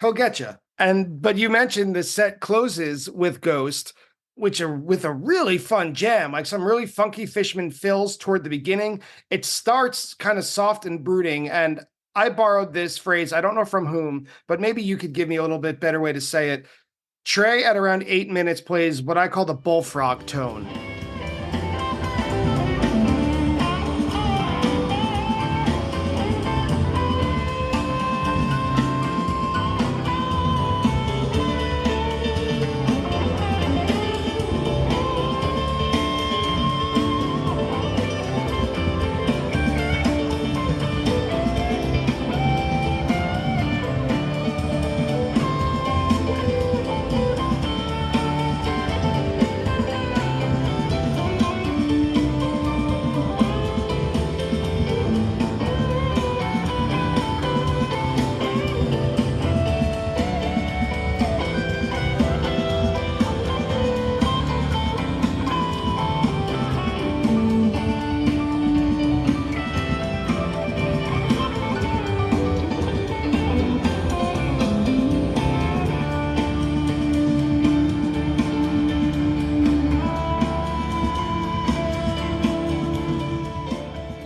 He'll get you. But you mentioned the set closes with Ghost, with a really fun jam, like some really funky Fishman fills toward the beginning. It starts kind of soft and brooding, and I borrowed this phrase, I don't know from whom, but maybe you could give me a little bit better way to say it. Trey at around 8 minutes plays what I call the bullfrog tone.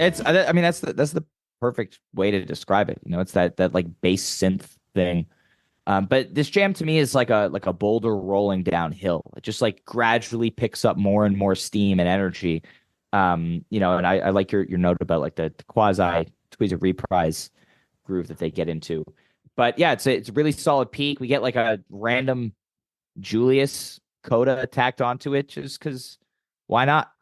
That's the perfect way to describe it. It's that like bass synth thing. But this jam to me is like a boulder rolling downhill. It just like gradually picks up more and more steam and energy. And I like your note about like the quasi squeeze of reprise groove that they get into. But yeah, it's a really solid peak. We get like a random Julius coda tacked onto it just because why not?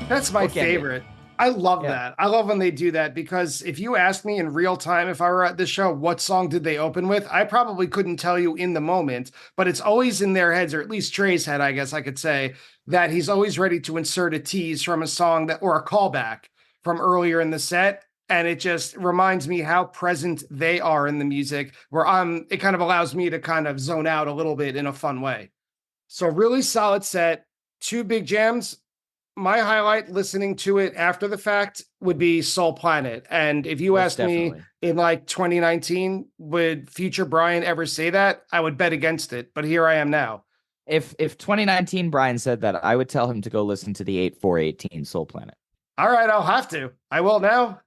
That's my favorite. I love Yeah. that. I love when they do that, because if you asked me in real time, if I were at this show, what song did they open with? I probably couldn't tell you in the moment, but it's always in their heads, or at least Trey's head, I guess I could say, that he's always ready to insert a tease from a song that, or a callback from earlier in the set. And it just reminds me how present they are in the music, where it kind of allows me to kind of zone out a little bit in a fun way. So really solid set, two big jams. My highlight listening to it after the fact would be Soul Planet. And if you Most asked me definitely. in like 2019, would future Brian ever say that? I would bet against it, but here I am now. If 2019 Brian said that, I would tell him to go listen to the 8418 Soul Planet. All right, I'll have to. I will now.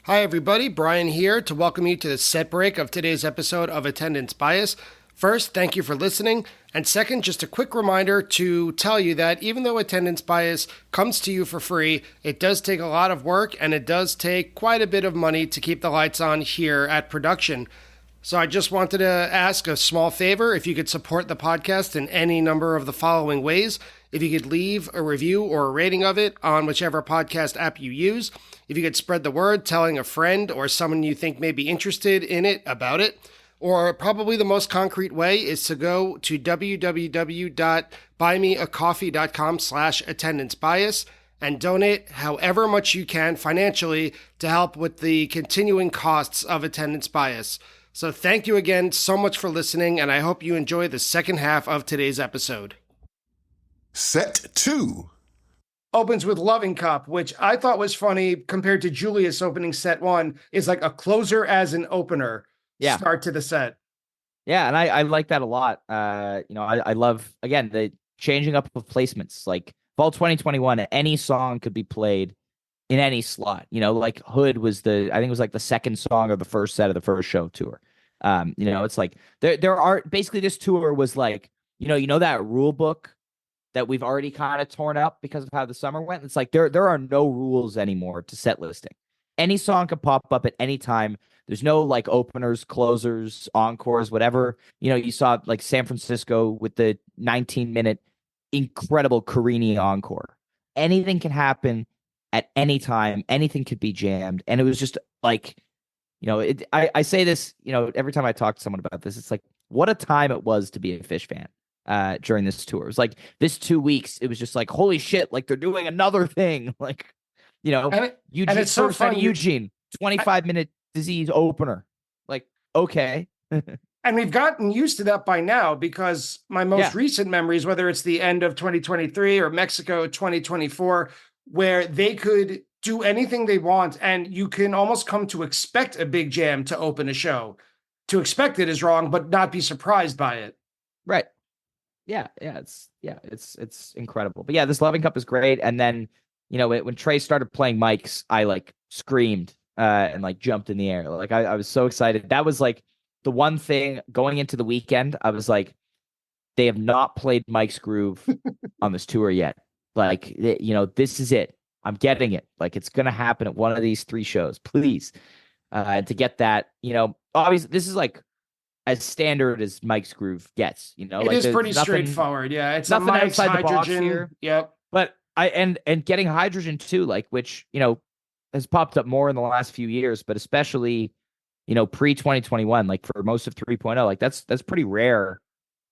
Hi, everybody. Brian here to welcome you to the set break of today's episode of Attendance Bias. First, thank you for listening. And second, just a quick reminder to tell you that even though Attendance Bias comes to you for free, it does take a lot of work and it does take quite a bit of money to keep the lights on here at production. So I just wanted to ask a small favor. If you could support the podcast in any number of the following ways. If you could leave a review or a rating of it on whichever podcast app you use. If you could spread the word, telling a friend or someone you think may be interested in it about it. Or probably the most concrete way is to go to www.buymeacoffee.com/attendancebias and donate however much you can financially to help with the continuing costs of Attendance Bias. So thank you again so much for listening, and I hope you enjoy the second half of today's episode. Set 2. Opens with Loving Cup, which I thought was funny compared to Julius opening set 1, is like a closer as an opener. Yeah. Start to the set. Yeah, and I like that a lot. I love, again, the changing up of placements. Like fall 2021, any song could be played in any slot. Like Hood was I think it was like the second song of the first set of the first show tour. It's like there are basically, this tour was like, that rule book that we've already kind of torn up because of how the summer went. It's like there are no rules anymore to set listing. Any song could pop up at any time. There's no like openers, closers, encores, whatever. You saw like San Francisco with the 19-minute incredible Carini encore. Anything can happen at any time. Anything could be jammed. And it was just like, I say this, every time I talk to someone about this, it's like, what a time it was to be a Phish fan during this tour. It was like this 2 weeks. It was just like, holy shit, like they're doing another thing. Like, And it's so first out of funny. Eugene, 25-minute disease opener. Like, okay. And we've gotten used to that by now, because my most recent memories, whether it's the end of 2023 or Mexico 2024, where they could do anything they want, and you can almost come to expect a big jam to open a show. To expect it is wrong, but not be surprised by it. Right. It's incredible. But yeah, this Loving Cup is great. And then, when Trey started playing mics, I like screamed and like jumped in the air. Like I was so excited. That was like the one thing going into the weekend. I was like, they have not played Mike's Groove on this tour yet. Like, this is it. I'm getting it. Like, it's going to happen at one of these 3 shows, please. To get that, obviously this is like as standard as Mike's Groove gets, It like, is pretty straightforward. Yeah. It's nothing Mike's outside the box Hydrogen. here. Yep. But and getting Hydrogen too, like, which, has popped up more in the last few years, but especially, pre 2021, like for most of 3.0, like that's pretty rare,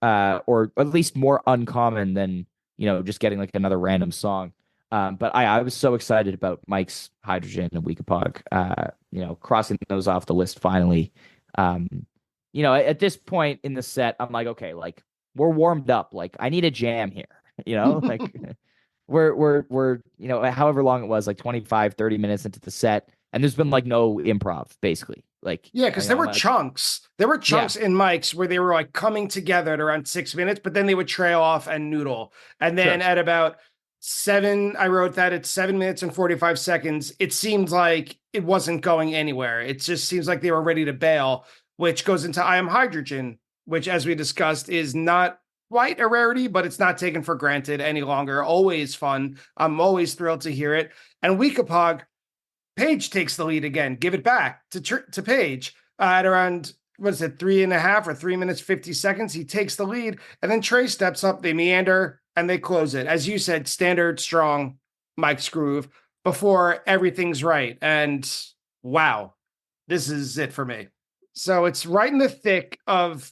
or at least more uncommon than, just getting like another random song. But I was so excited about Mike's Hydrogen and Weekapog, crossing those off the list finally. At this point in the set, I'm like, okay, like we're warmed up. Like I need a jam here, like we're however long it was, like 25, 30 minutes into the set. And there's been like no improv basically. Like, yeah, because there were chunks. There were chunks in mics where they were like coming together at around 6 minutes, but then they would trail off and noodle. And then at about 7, I wrote that at 7 minutes and 45 seconds, it seemed like it wasn't going anywhere. It just seems like they were ready to bail, which goes into I Am Hydrogen, which, as we discussed, is not quite a rarity, but it's not taken for granted any longer. Always fun. I'm always thrilled to hear it. And Weekapog, Paige takes the lead again. Give it back to Paige at around, 3.5 or 3 minutes, 50 seconds. He takes the lead, and then Trey steps up. They meander. and they close it. As you said, standard, strong, Mike's groove before everything's right. And wow, this is it for me. So it's right in the thick of,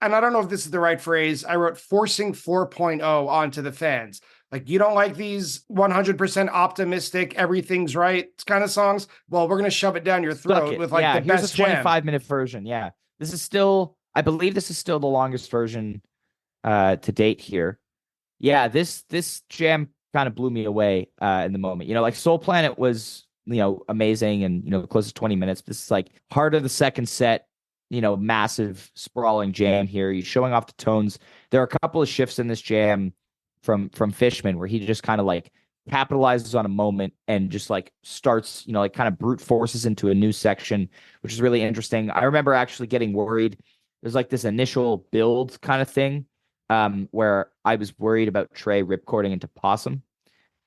and I don't know if this is the right phrase, I wrote forcing 4.0 onto the fans. Like, you don't like these 100% optimistic, everything's right kind of songs? Well, we're going to shove it down your throat with like the here's best a 25-minute version. Yeah. This is still, I believe this is still the longest version to date here. Yeah, this jam kind of blew me away in the moment. You know, like Soul Planet was, you know, amazing and, you know, close to 20 minutes. This is like heart of the second set, you know, massive sprawling jam here. He's showing off the tones. There are a couple of shifts in this jam from Fishman where he just kind of like capitalizes on a moment and just like starts, you know, like kind of brute forces into a new section, which is really interesting. I remember actually getting worried. There's like this initial build kind of thing where I was worried about Trey ripcording into Possum.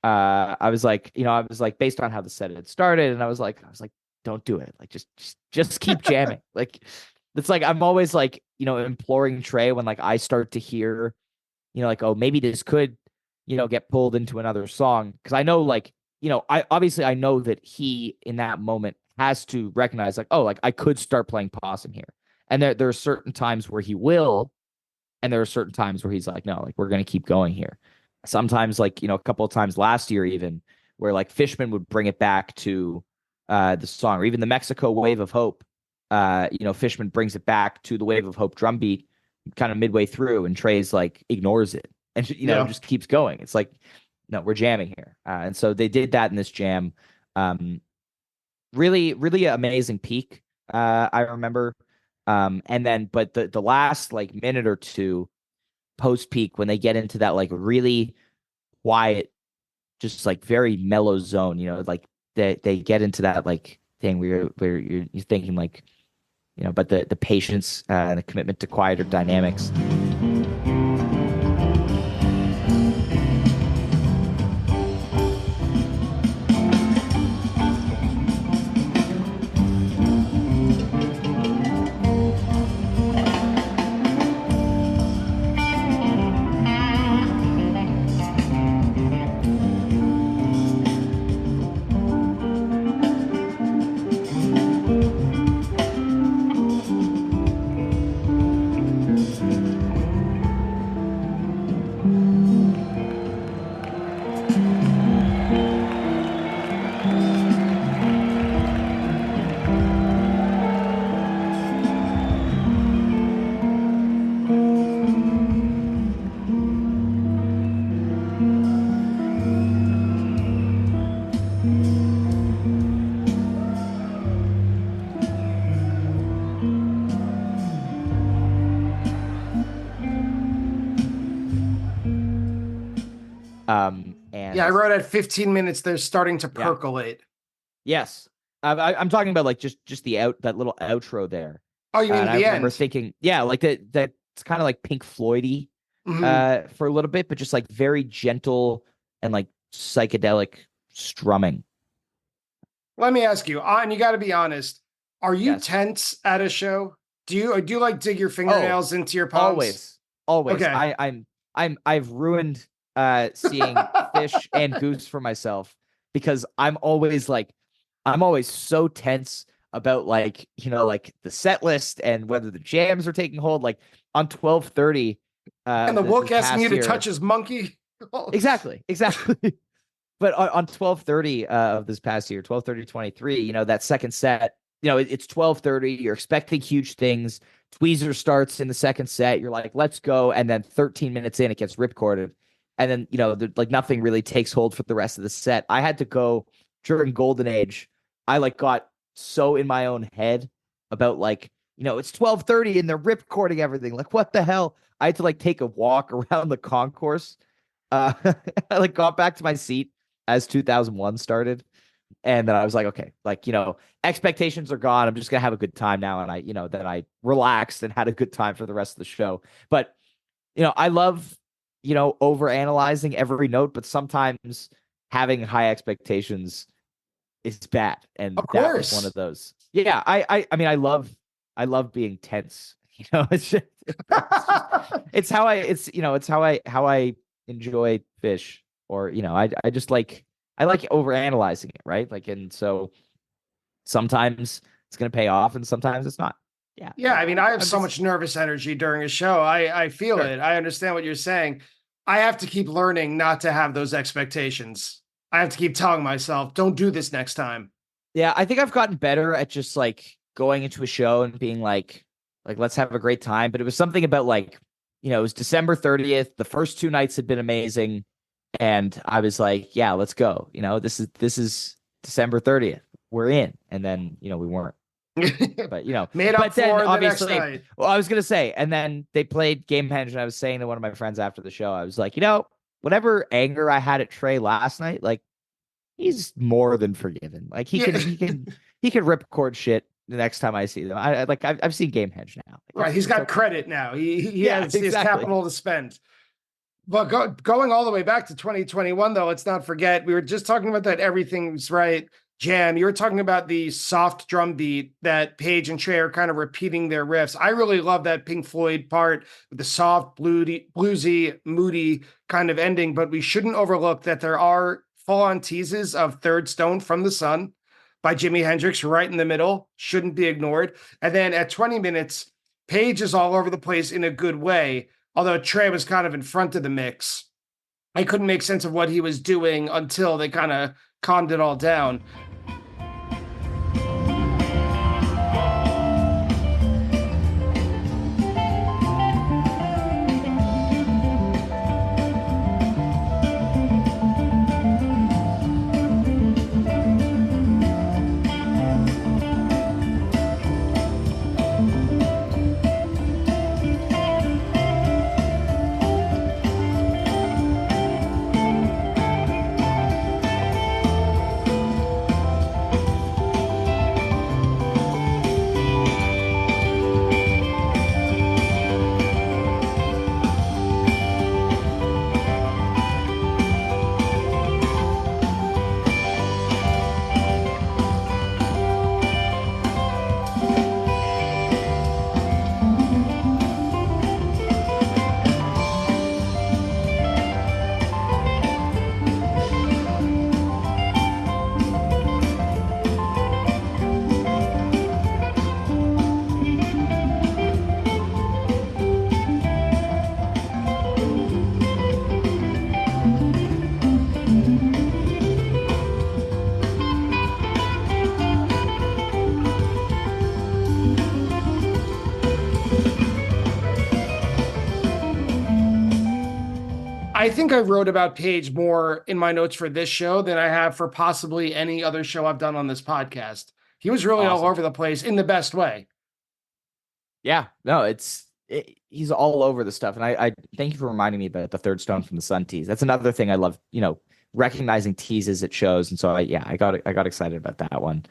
I was like, you know, I was like, based on how the set had started, and I was like, don't do it. Like, just keep jamming. Like, it's like I'm always like, you know, imploring Trey when like I start to hear, you know, like, oh, maybe this could, you know, get pulled into another song, because I know, like, you know, I know that he in that moment has to recognize like, oh, like I could start playing Possum here, and there are certain times where he will. And there are certain times where he's like, no, like we're going to keep going here. Sometimes, like, you know, a couple of times last year, even where like Fishman would bring it back to the song, or even the Mexico Wave of Hope. You know, Fishman brings it back to the Wave of Hope drum beat kind of midway through, and Trey's like ignores it and, you know, just keeps going. It's like, no, we're jamming here. And so they did that in this jam. Really, really amazing peak. I remember. And then, but the last like minute or two post peak, when they get into that like really quiet, just like very mellow zone, you know, like they get into that like thing where you're thinking like, you know, but the patience and the commitment to quieter dynamics. And yeah, I wrote at 15 minutes, they're starting to percolate. Yes. I'm talking about like just that little outro there. Oh, you mean the I remember end? thinking, yeah, like that's kind of like Pink Floyd-y for a little bit, but just like very gentle and like psychedelic strumming. Let me ask you, and you got to be honest, are you Yes. tense at a show? Do you like dig your fingernails into your palms? Always. Okay. I've ruined seeing Phish and Goose for myself, because I'm always so tense about like, you know, like the set list and whether the jams are taking hold. Like on 12:30 And the Wook asking you to year, touch his monkey. exactly but on 12:30 of this past year, 12:30-23, you know, that second set, you know, it's 12:30, you're expecting huge things. Tweezer starts in the second set, you're like, let's go, and then 13 minutes in it gets ripcorded, and then, you know, like nothing really takes hold for the rest of the set. I had to go during Golden Age. I like got so in my own head about like, you know, it's 12:30 and they're ripcording everything, like what the hell. I had to like take a walk around the concourse. I like got back to my seat as 2001 started, and then I was like, okay, like, you know, expectations are gone, I'm just gonna have a good time now. And I, you know, then I relaxed and had a good time for the rest of the show. But, you know, I love, you know, over analyzing every note, but sometimes having high expectations is bad, and Of that was course. one of those. Yeah, I mean, I love being tense. You know, it's how I enjoy Phish, or I just I like overanalyzing it, right? Like, and so sometimes it's gonna pay off, and sometimes it's not. Yeah, Yeah, I mean, I have I'm so just much nervous energy during a show. I feel sure. it. I understand what you're saying. I have to keep learning not to have those expectations. I have to keep telling myself, don't do this next time. Yeah, I think I've gotten better at just like going into a show and being like let's have a great time. But it was something about it was December 30th. The first two nights had been amazing, and I was like, yeah, let's go. This is December 30th. We're in, and then we weren't. But Made up but then for the next obviously, night. well, I was gonna say, and then they played Gamehenge, and I was saying to one of my friends after the show, I was like, whatever anger I had at Trey last night, like he's more than forgiven. Like he Yeah. can he can rip cord shit the next time I see them. I've seen Gamehenge now. Like, Right. He's it's got okay. credit now. He Yeah, has his exactly. capital to spend. But going all the way back to 2021, though, let's not forget, we were just talking about that Everything's Right jam. You were talking about the soft drum beat that Page and Trey are kind of repeating their riffs. I really love that Pink Floyd part with the soft, bluesy, moody kind of ending, but we shouldn't overlook that there are full-on teases of Third Stone from the Sun by Jimi Hendrix right in the middle. Shouldn't be ignored. And then at 20 minutes, Page is all over the place in a good way, although Trey was kind of in front of the mix. I couldn't make sense of what he was doing until they kind of calmed it all down. I think I wrote about Page more in my notes for this show than I have for possibly any other show I've done on this podcast. He was really all Awesome. over the place in the best way. Yeah, no, he's all over the stuff. And I thank you for reminding me about the Third Stone from the Sun tease. That's another thing I love, recognizing teases at shows. And so I got excited about that one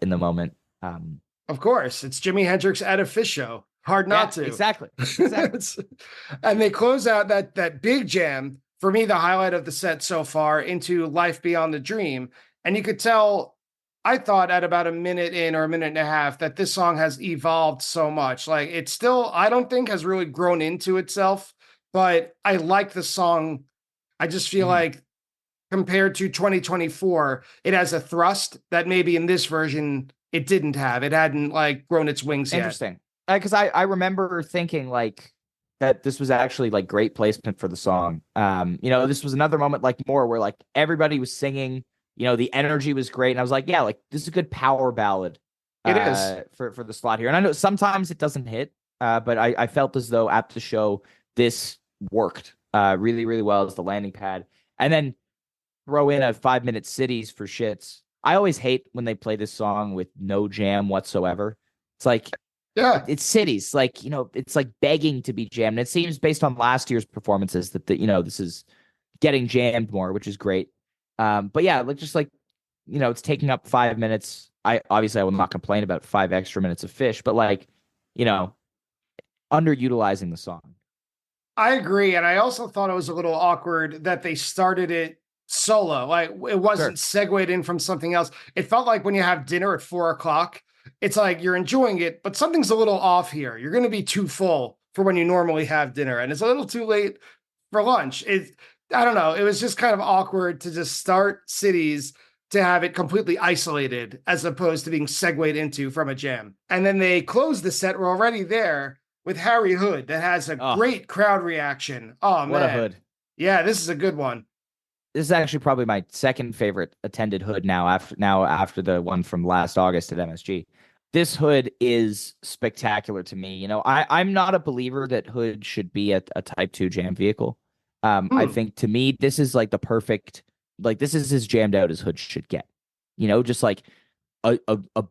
in the moment. Of course, it's Jimi Hendrix at a Phish show. Hard not to. Exactly. And they close out that big jam, for me, the highlight of the set so far, into Life Beyond the Dream. And you could tell, I thought at about a minute in or a minute and a half, that this song has evolved so much. Like, it still, I don't think, has really grown into itself, but I like the song. I just feel like compared to 2024, it has a thrust that maybe in this version it didn't have. It hadn't like grown its wings yet. Interesting. Because I remember thinking like that this was actually like great placement for the song. This was another moment like more where like everybody was singing, the energy was great. And I was like, yeah, like this is a good power ballad. It is for the slot here. And I know sometimes it doesn't hit, but I felt as though at the show, this worked really, really well as the landing pad. And then throw in a 5-minute Cities for shits. I always hate when they play this song with no jam whatsoever. It's like, yeah, it's Cities, like, it's like begging to be jammed. And it seems based on last year's performances that this is getting jammed more, which is great. But yeah, it's taking up 5 minutes. I will not complain about 5 extra minutes of Phish, but underutilizing the song. I agree. And I also thought it was a little awkward that they started it solo. Like it wasn't segued in from something else. It felt like when you have dinner at 4:00, it's like you're enjoying it, but something's a little off here. You're going to be too full for when you normally have dinner. And it's a little too late for lunch. I don't know. It was just kind of awkward to just start Cities to have it completely isolated as opposed to being segued into from a jam. And then they closed the set. We're already there with Harry Hood that has a great crowd reaction. Oh, what man. a Hood. Yeah, this is a good one. This is actually probably my second favorite attended Hood after the one from last August at MSG. This Hood is spectacular to me. You know, I'm not a believer that Hood should be a Type 2 jam vehicle. I think to me, this is like the perfect, like this is as jammed out as Hood should get. You know, just like a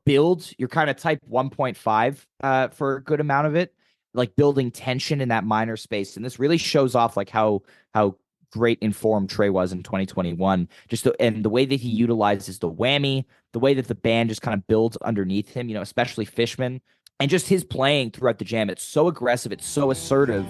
build, you're kind of Type 1.5 for a good amount of it, like building tension in that minor space. And this really shows off like how great informed Trey was in 2021. And the way that he utilizes the whammy, the way that the band just kind of builds underneath him, you know, especially Fishman, and just his playing throughout the jam. It's so aggressive. It's so assertive.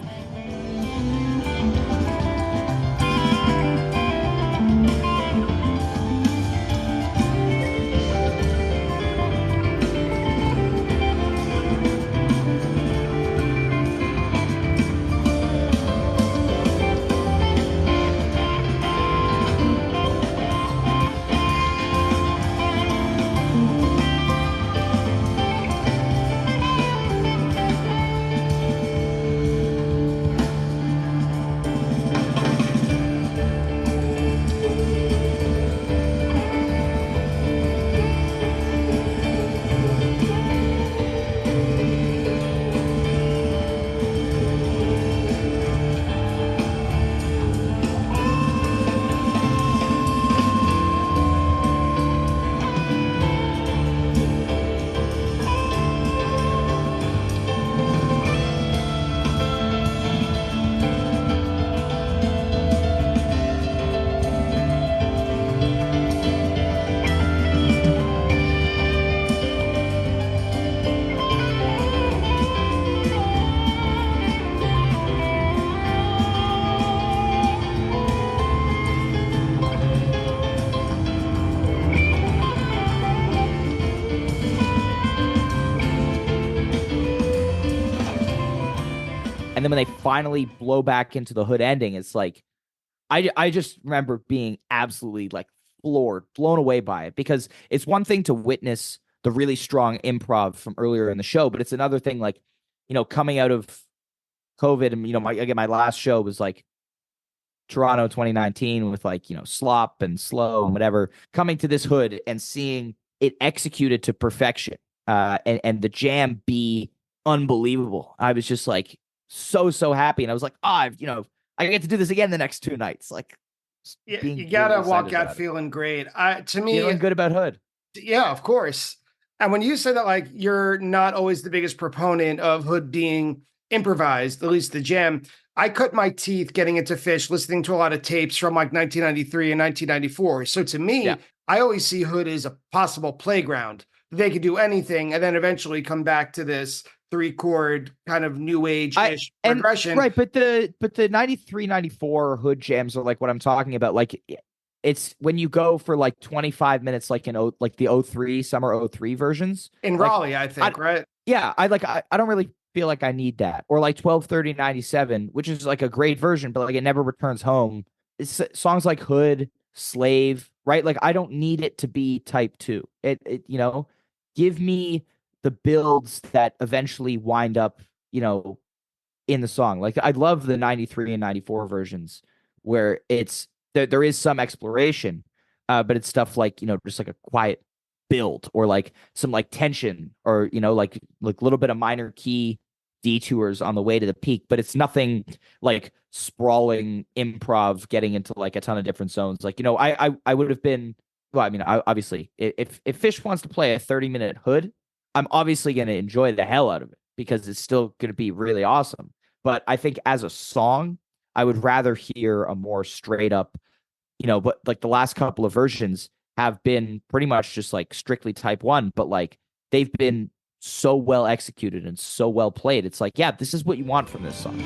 And then when they finally blow back into the Hood ending, it's like, I just remember being absolutely like floored, blown away by it, because it's one thing to witness the really strong improv from earlier in the show, but it's another thing, like, you know, coming out of COVID, and, you know, my last show was like Toronto 2019 with like, you know, Slop and Slow and whatever, coming to this Hood and seeing it executed to perfection, and the jam be unbelievable. I was just like, so happy, and I was like, you know, I get to do this again the next 2 nights. Like, yeah, you gotta walk out feeling great. To me, feeling good about Hood. Yeah, of course. And when you say that, like, you're not always the biggest proponent of Hood being improvised, at least the jam, I cut my teeth getting into Phish, listening to a lot of tapes from like 1993 and 1994. So to me, I always see Hood as a possible playground. They could do anything and then eventually come back to this 3-chord kind of new age-ish progression. Right, but the 93, 94 Hood jams are like what I'm talking about. Like, it's when you go for like 25 minutes, like like the 03 summer 03 versions in like, Raleigh, I think, right? Yeah, I don't really feel like I need that. Or like 12:30 97, which is like a great version, but like it never returns home. It's songs like Hood, Slave, right? Like, I don't need it to be Type 2. It you know, give me the builds that eventually wind up, you know, in the song. Like, I love the 93 and 94 versions where it's there is some exploration, but it's stuff like, you know, just like a quiet build, or like some like tension, or, you know, like a little bit of minor key detours on the way to the peak, but it's nothing like sprawling improv getting into like a ton of different zones. Like, you know, I would have been, well, I mean, obviously if Phish wants to play a 30-minute Hood, I'm obviously going to enjoy the hell out of it because it's still going to be really awesome. But I think as a song, I would rather hear a more straight up, you know, but like the last couple of versions have been pretty much just like strictly Type 1, but like they've been so well executed and so well played. It's like, yeah, this is what you want from this song.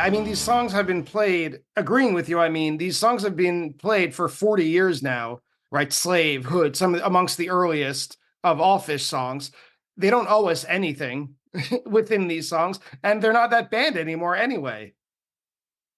I mean, these songs have been played, agreeing with you, I mean, these songs have been played for 40 years now, right? Slave, Hood, some amongst the earliest of all Phish songs. They don't owe us anything within these songs, and they're not that band anymore anyway.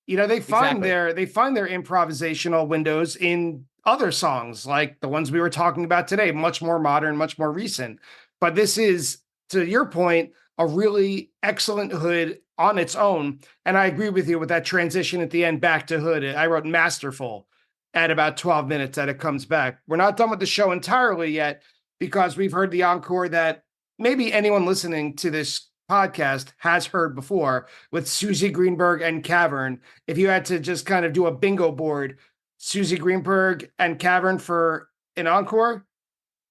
You know, they find their improvisational windows in other songs, like the ones we were talking about today, much more modern, much more recent. But this is, to your point, a really excellent Hood on its own. And I agree with you with that transition at the end back to Hood. I wrote masterful at about 12 minutes that it comes back. We're not done with the show entirely yet, because we've heard the encore that maybe anyone listening to this podcast has heard before, with Susie Greenberg and Cavern. If you had to just kind of do a bingo board, Susie Greenberg and Cavern for an encore,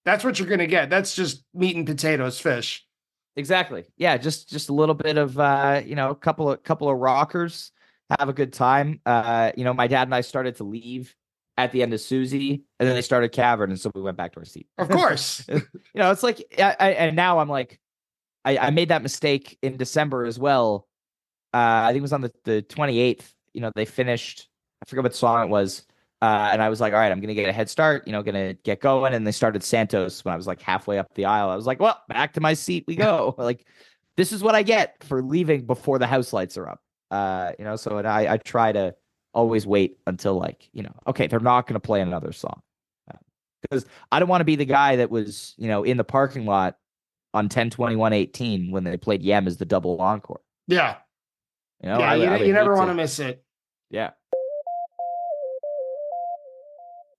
that's what you're going to get. That's just meat and potatoes Phish. Exactly. Yeah, just a little bit of a couple of rockers, have a good time. My dad and I started to leave at the end of Susie, and then they started Cavern, and so we went back to our seat. Of course. It's like, and now I'm like, I made that mistake in December as well. I think it was on the 28th. They finished, I forget what song it was. And I was like, all right, I'm going to get a head start, going to get going. And they started Santos when I was like halfway up the aisle. I was like, well, back to my seat we go. Like, this is what I get for leaving before the house lights are up. So I try to always wait until okay, they're not going to play another song. Because I don't want to be the guy that was, in the parking lot on 10/21/18 when they played Yem as the double encore. Yeah. You never want to miss it. Yeah.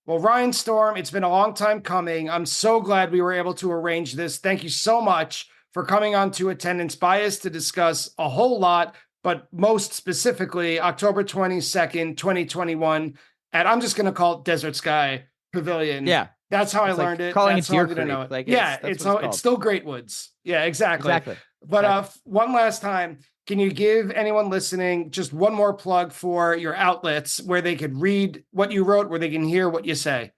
Well, Ryan Storm, it's been a long time coming. I'm so glad we were able to arrange this. Thank you so much for coming on to Attendance Bias to discuss a whole lot, but most specifically, October 22nd, 2021, at, I'm just going to call it Desert Sky Pavilion. Yeah. That's how I learned it. Calling That's it Deer how I didn't know Creek. it. It's still Great Woods. Yeah, exactly. But exactly. One last time, can you give anyone listening just one more plug for your outlets where they could read what you wrote, where they can hear what you say?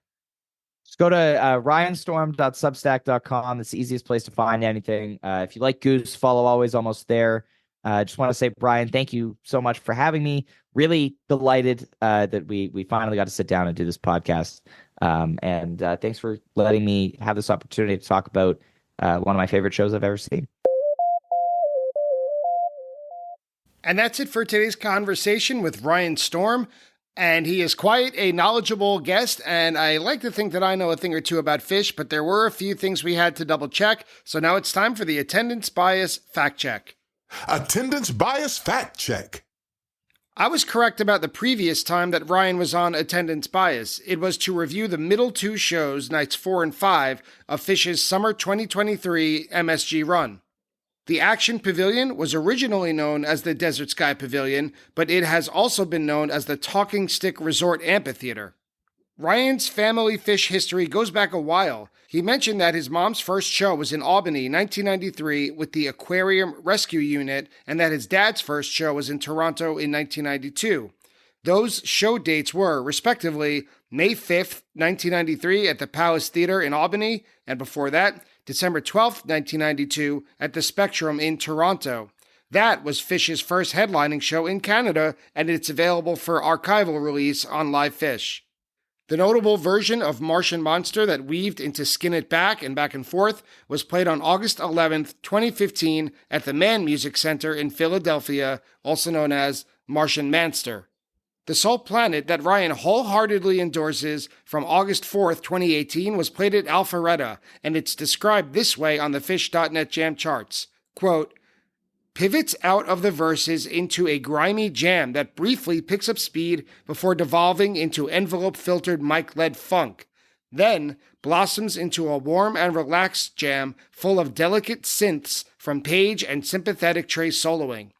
Just go to ryanstorm.substack.com. That's the easiest place to find anything. If you like Goose, follow Always Almost There. Just want to say, Brian, thank you so much for having me. Really delighted that we finally got to sit down and do this podcast. And thanks for letting me have this opportunity to talk about one of my favorite shows I've ever seen. And that's it for today's conversation with Ryan Storm. And he is quite a knowledgeable guest, and I like to think that I know a thing or two about Phish, but there were a few things we had to double check. So now it's time for the Attendance Bias Fact Check. Attendance Bias Fact Check. I was correct about the previous time that Ryan was on Attendance Bias. It was to review the middle two shows, nights 4 and 5, of Phish's summer 2023 MSG run. The Action Pavilion was originally known as the Desert Sky Pavilion, but it has also been known as the Talking Stick Resort Amphitheater. Ryan's family Phish history goes back a while. He mentioned that his mom's first show was in Albany, 1993, with the Aquarium Rescue Unit, and that his dad's first show was in Toronto in 1992. Those show dates were, respectively, May 5th, 1993 at the Palace Theatre in Albany, and before that, December 12th, 1992 at the Spectrum in Toronto. That was Phish's first headlining show in Canada, and it's available for archival release on Live Phish. The notable version of Martian Monster that weaved into Skin It Back and Forth was played on August 11th, 2015 at the Mann Music Center in Philadelphia, also known as Martian Manster. The Soul Planet that Ryan wholeheartedly endorses from August 4th, 2018 was played at Alpharetta, and it's described this way on the Phish.net jam charts. Quote, pivots out of the verses into a grimy jam that briefly picks up speed before devolving into envelope-filtered mic-led funk, then blossoms into a warm and relaxed jam full of delicate synths from Page and sympathetic Trey soloing.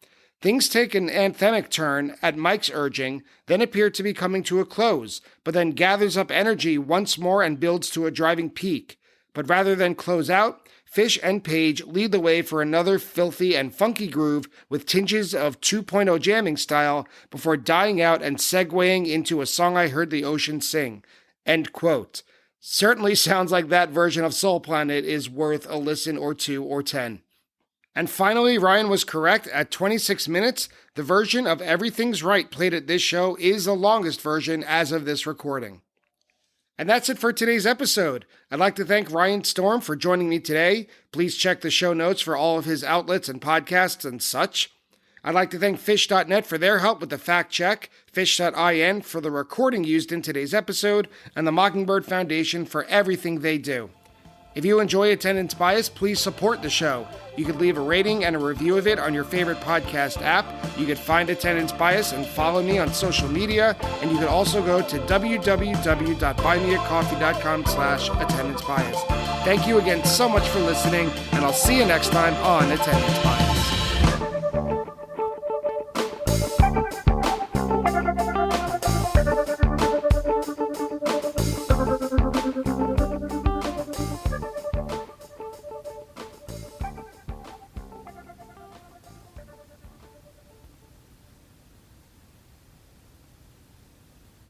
Things take an anthemic turn at Mike's urging, then appear to be coming to a close, but then gathers up energy once more and builds to a driving peak. But rather than close out, Phish and Page lead the way for another filthy and funky groove with tinges of 2.0 jamming style before dying out and segueing into a song I heard the ocean sing. End quote. Certainly sounds like that version of Soul Planet is worth a listen or two or 10. And finally, Ryan was correct. At 26 minutes, the version of Everything's Right played at this show is the longest version as of this recording. And that's it for today's episode. I'd like to thank Ryan Storm for joining me today. Please check the show notes for all of his outlets and podcasts and such. I'd like to thank Phish.net for their help with the fact check, Phish.in for the recording used in today's episode, and the Mockingbird Foundation for everything they do. If you enjoy Attendance Bias, please support the show. You could leave a rating and a review of it on your favorite podcast app. You could find Attendance Bias and follow me on social media. And you could also go to www.buymeacoffee.com/attendancebias. Thank you again so much for listening, and I'll see you next time on Attendance Bias.